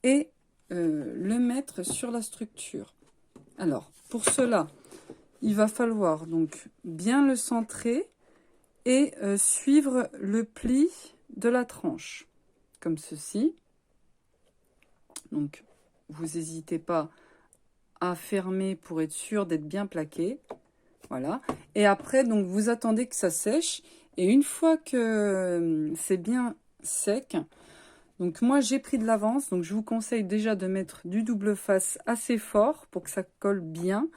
et le mettre sur la structure. Alors, pour cela, il va falloir donc bien le centrer et suivre le pli de la tranche, comme ceci. Donc, vous n'hésitez pas à fermer pour être sûr d'être bien plaqué. Voilà. Et après, donc, vous attendez que ça sèche. Et une fois que c'est bien sec, donc moi, j'ai pris de l'avance. Donc, je vous conseille déjà de mettre du double face assez fort pour que ça colle bien.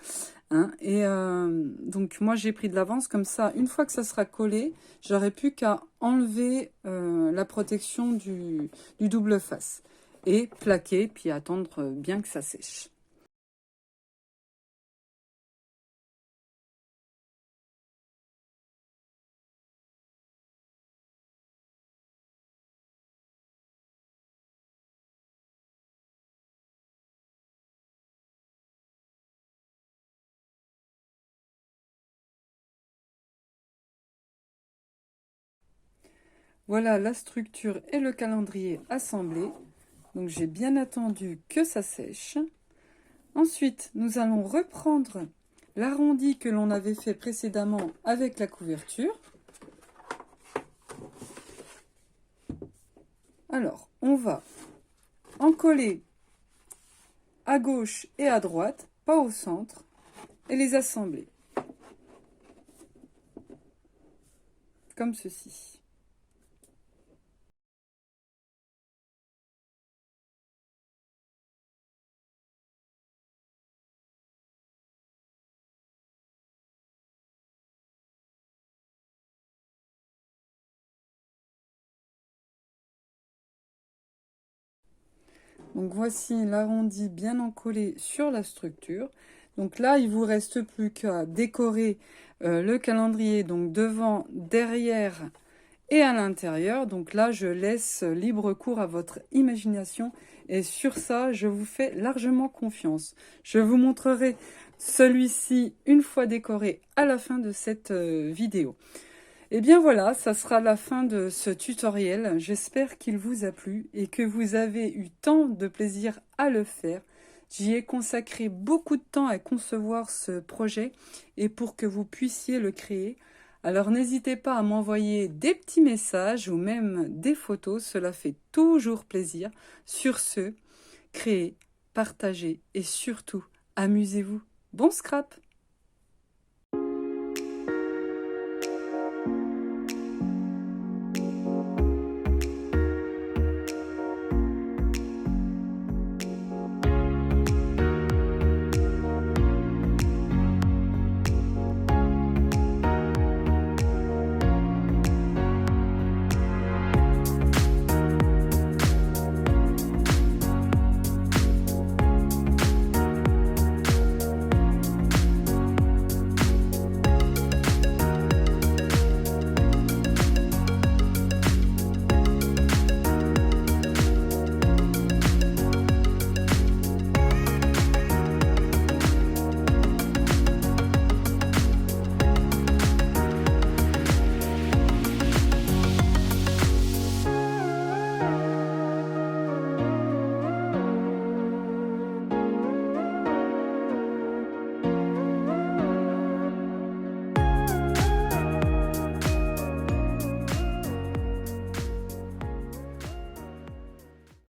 Hein. Et donc, moi, j'ai pris de l'avance. Comme ça, une fois que ça sera collé, j'aurai plus qu'à enlever la protection du double face. Et plaquer, puis attendre bien que ça sèche. Voilà la structure et le calendrier assemblés. Donc j'ai bien attendu que ça sèche. Ensuite, nous allons reprendre l'arrondi que l'on avait fait précédemment avec la couverture. Alors, on va en coller à gauche et à droite, pas au centre, et les assembler. Comme ceci. Donc voici l'arrondi bien encollé sur la structure. Donc là, il vous reste plus qu'à décorer le calendrier, donc devant, derrière et à l'intérieur. Donc là, je laisse libre cours à votre imagination et sur ça, je vous fais largement confiance. Je vous montrerai celui-ci une fois décoré à la fin de cette vidéo. Et bien voilà, ça sera la fin de ce tutoriel. J'espère qu'il vous a plu et que vous avez eu tant de plaisir à le faire. J'y ai consacré beaucoup de temps à concevoir ce projet et pour que vous puissiez le créer. Alors n'hésitez pas à m'envoyer des petits messages ou même des photos, cela fait toujours plaisir. Sur ce, créez, partagez et surtout, amusez-vous. Bon scrap!